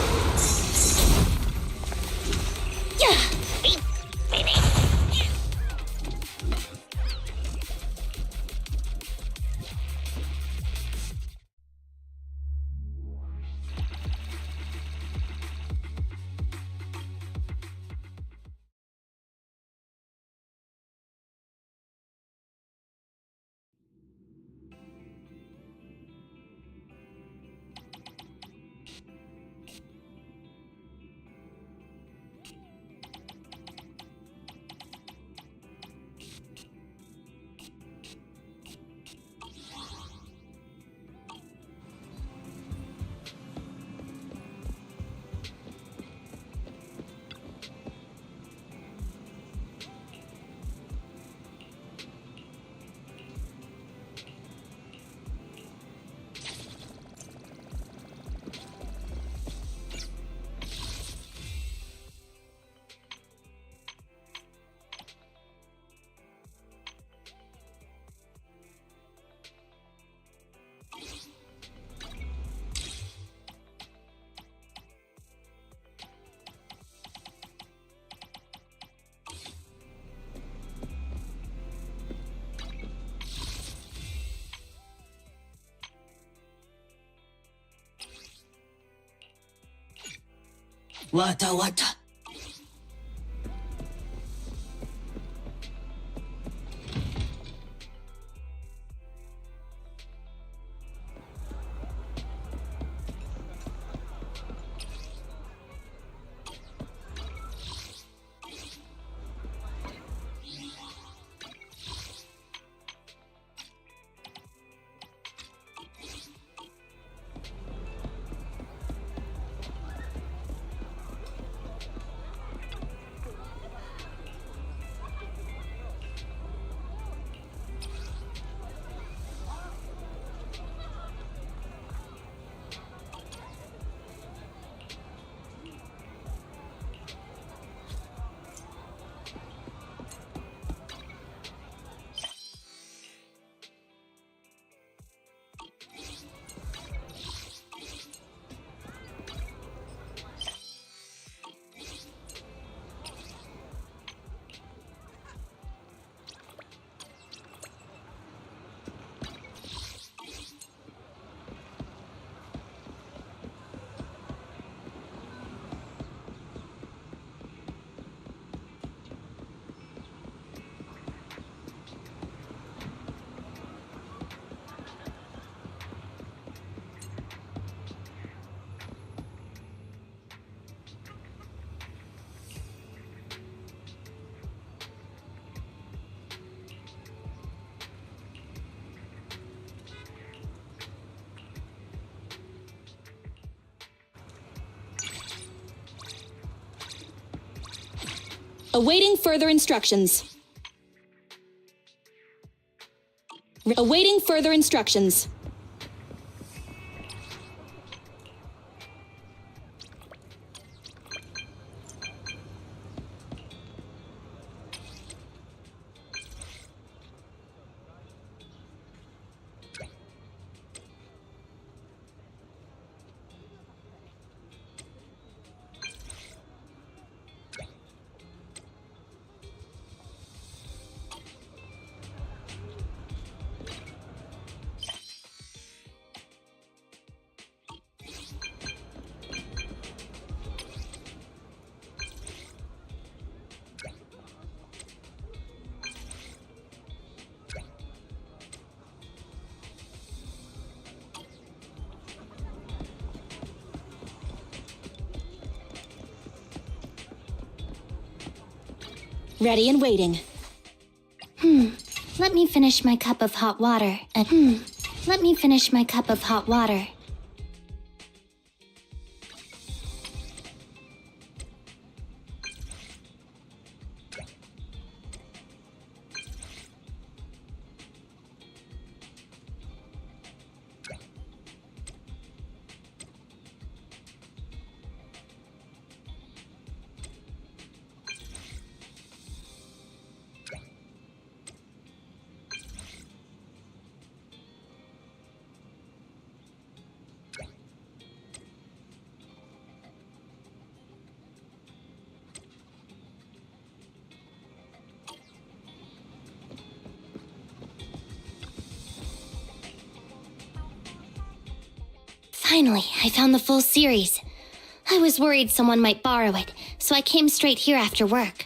Wata wata.
Awaiting further instructions. Awaiting further instructions.
Ready and waiting.
Let me finish my cup of hot water. Let me finish my cup of hot water. Finally, I found the full series. I was worried someone might borrow it, so I came straight here after work.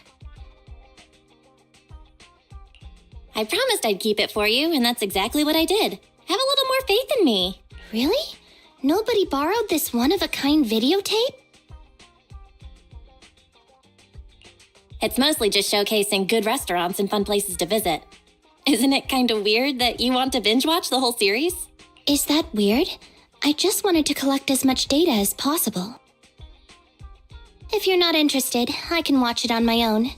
I promised I'd keep it for you, and that's exactly what I did. Have a little more faith in me.
Really? Nobody borrowed this one-of-a-kind videotape?
It's mostly just showcasing good restaurants and fun places to visit. Isn't it kind of weird that you want to binge watch the whole series?
Is that weird? I just wanted to collect as much data as possible. If you're not interested, I can watch it on my own.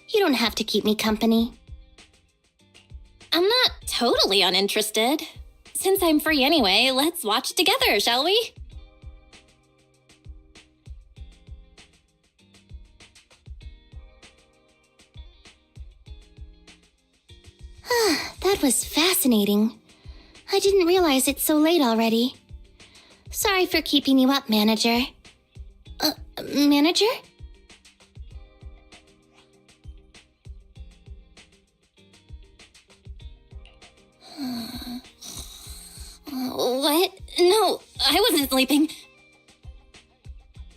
You don't have to keep me company.
I'm not totally uninterested. Since I'm free anyway, let's watch it together, shall we?
That was fascinating. I didn't realize it's so late already. Sorry for keeping you up, manager. Manager?
What? No, I wasn't sleeping.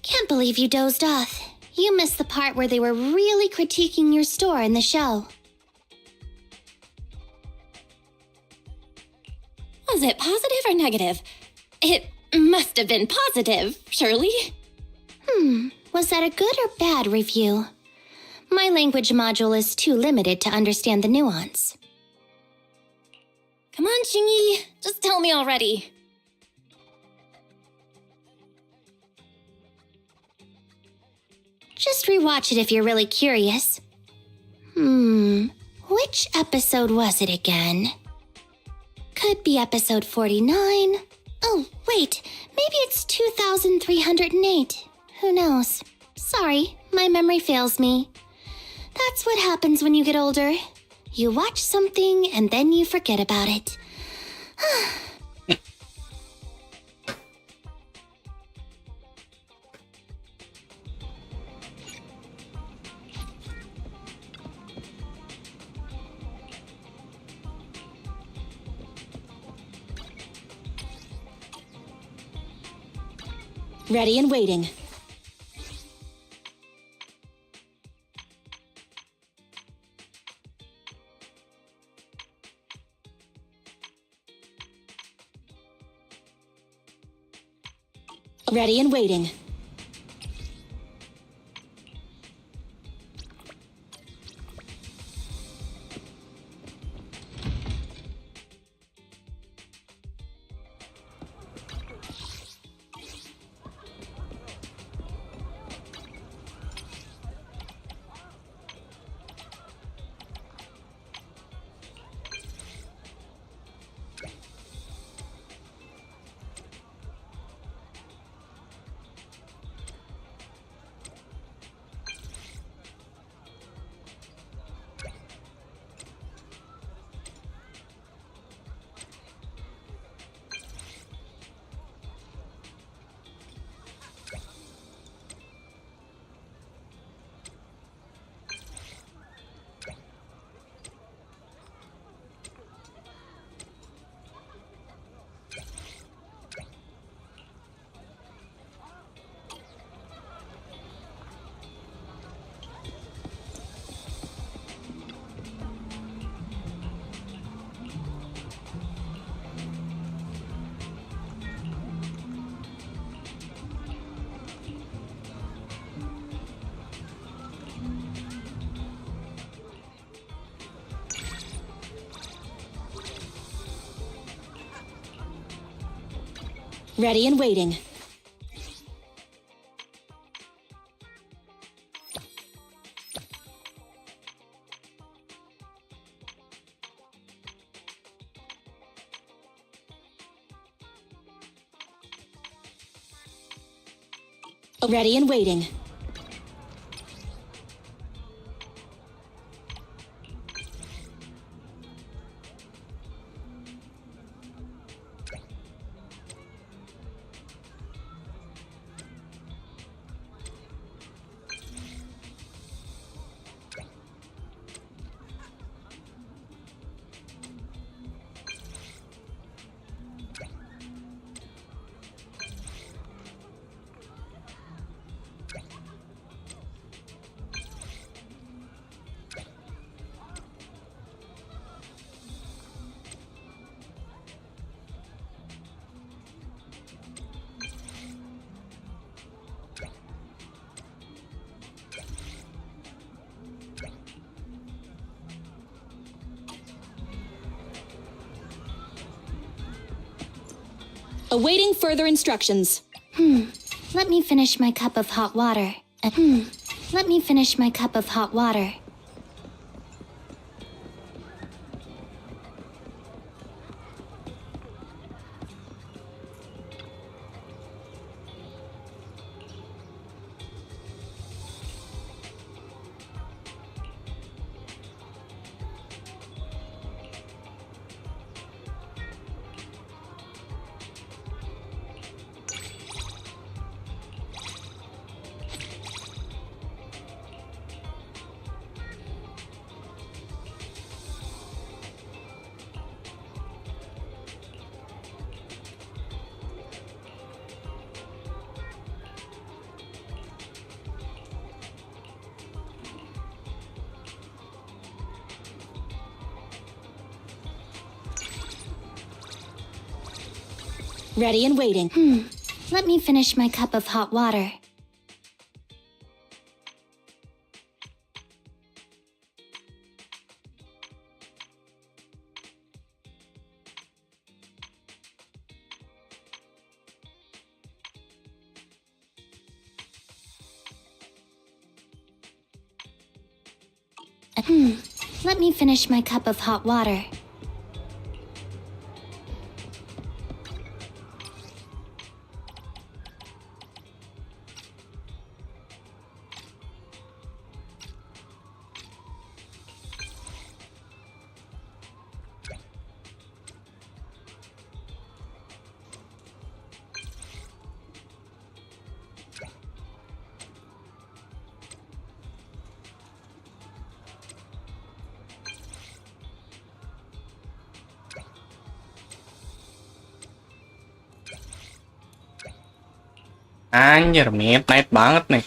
Can't believe you dozed off. You missed the part where they were really critiquing your store in the show.
Was it positive or negative? It must have been positive, surely.
Was that a good or bad review? My language module is too limited to understand the nuance.
Come on, Shingy. Just tell me already.
Just rewatch it if you're really curious. Which episode was it again? Could be episode 49. Oh, wait, maybe it's 2308. Who knows? Sorry, my memory fails me. That's what happens when you get older. You watch something and then you forget about it.
Ready and waiting. Ready and waiting.
Ready and waiting. Ready and waiting. Awaiting further instructions.
Let me finish my cup of hot water. Let me finish my cup of hot water.
Ready and waiting.
Let me finish my cup of hot water. Let me finish my cup of hot water.
Anjir, midnight banget nih.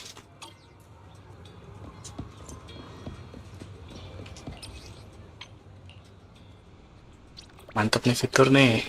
Mantap nih fitur nih.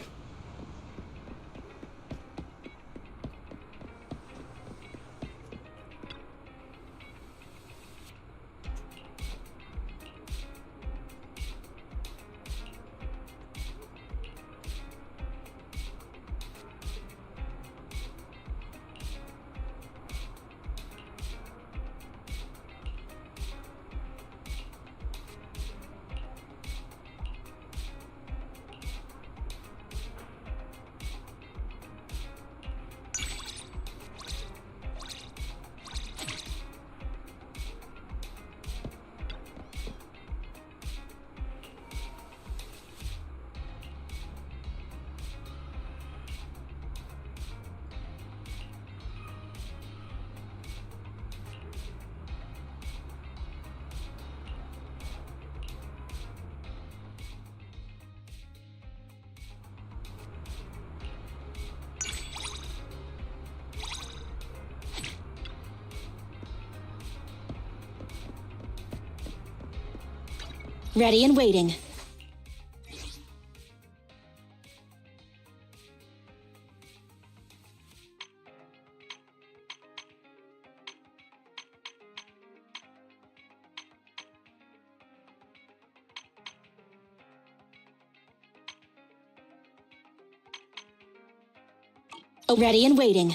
Ready and waiting. Ready and waiting.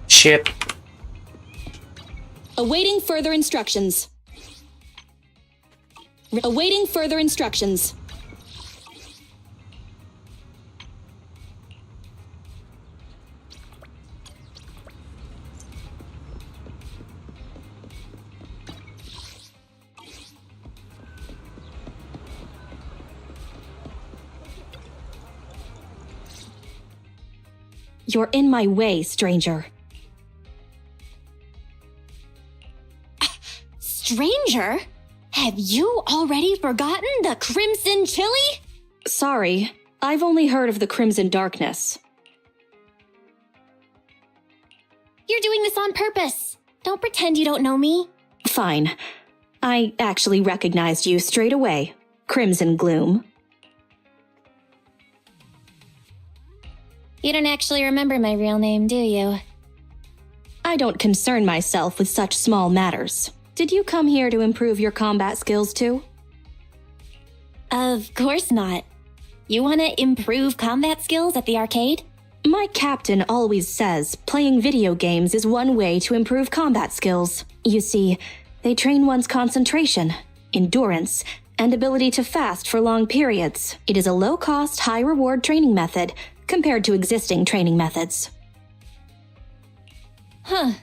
Shit.
Awaiting further instructions. Awaiting further instructions. You're in my way, stranger. Stranger? Have you already forgotten the Crimson Chili? Sorry, I've only heard of the Crimson Darkness.
You're doing this on purpose. Don't pretend you don't know me.
Fine. I actually recognized you straight away. Crimson Gloom.
You don't actually remember my real name, do you?
I don't concern myself with such small matters. Did you come here to improve your combat skills too?
Of course not. You want to improve combat skills at the arcade?
My captain always says playing video games is one way to improve combat skills. You see, they train one's concentration, endurance, and ability to fast for long periods. It is a low-cost, high-reward training method compared to existing training methods.
Huh.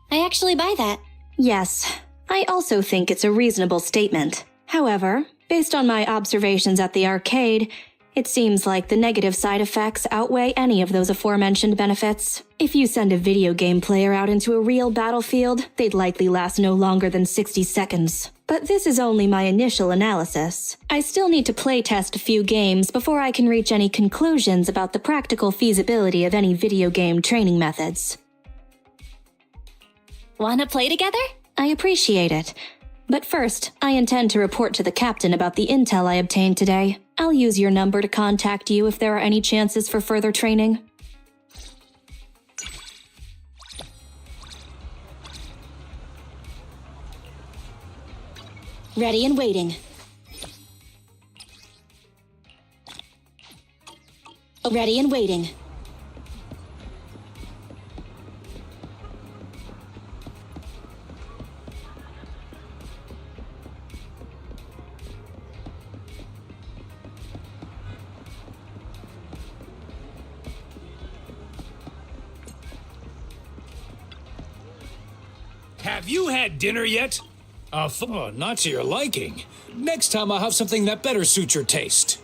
I actually buy that.
Yes, I also think it's a reasonable statement. However, based on my observations at the arcade, it seems like the negative side effects outweigh any of those aforementioned benefits. If you send a video game player out into a real battlefield, they'd likely last no longer than 60 seconds. But this is only my initial analysis. I still need to playtest a few games before I can reach any conclusions about the practical feasibility of any video game training methods.
Wanna play together?
I appreciate it. But first, I intend to report to the captain about the intel I obtained today. I'll use your number to contact you if there are any chances for further training. Ready and waiting. Ready and waiting.
Have you had dinner yet? Not to your liking. Next time I'll have something that better suits your taste.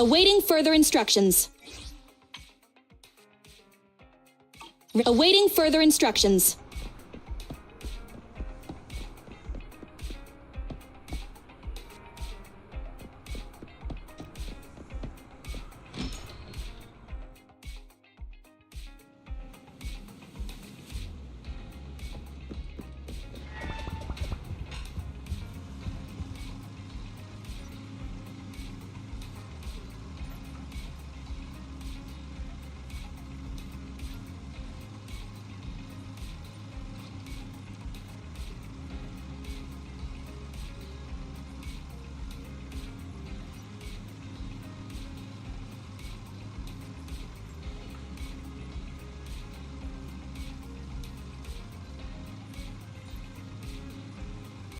Awaiting further instructions. Awaiting further instructions.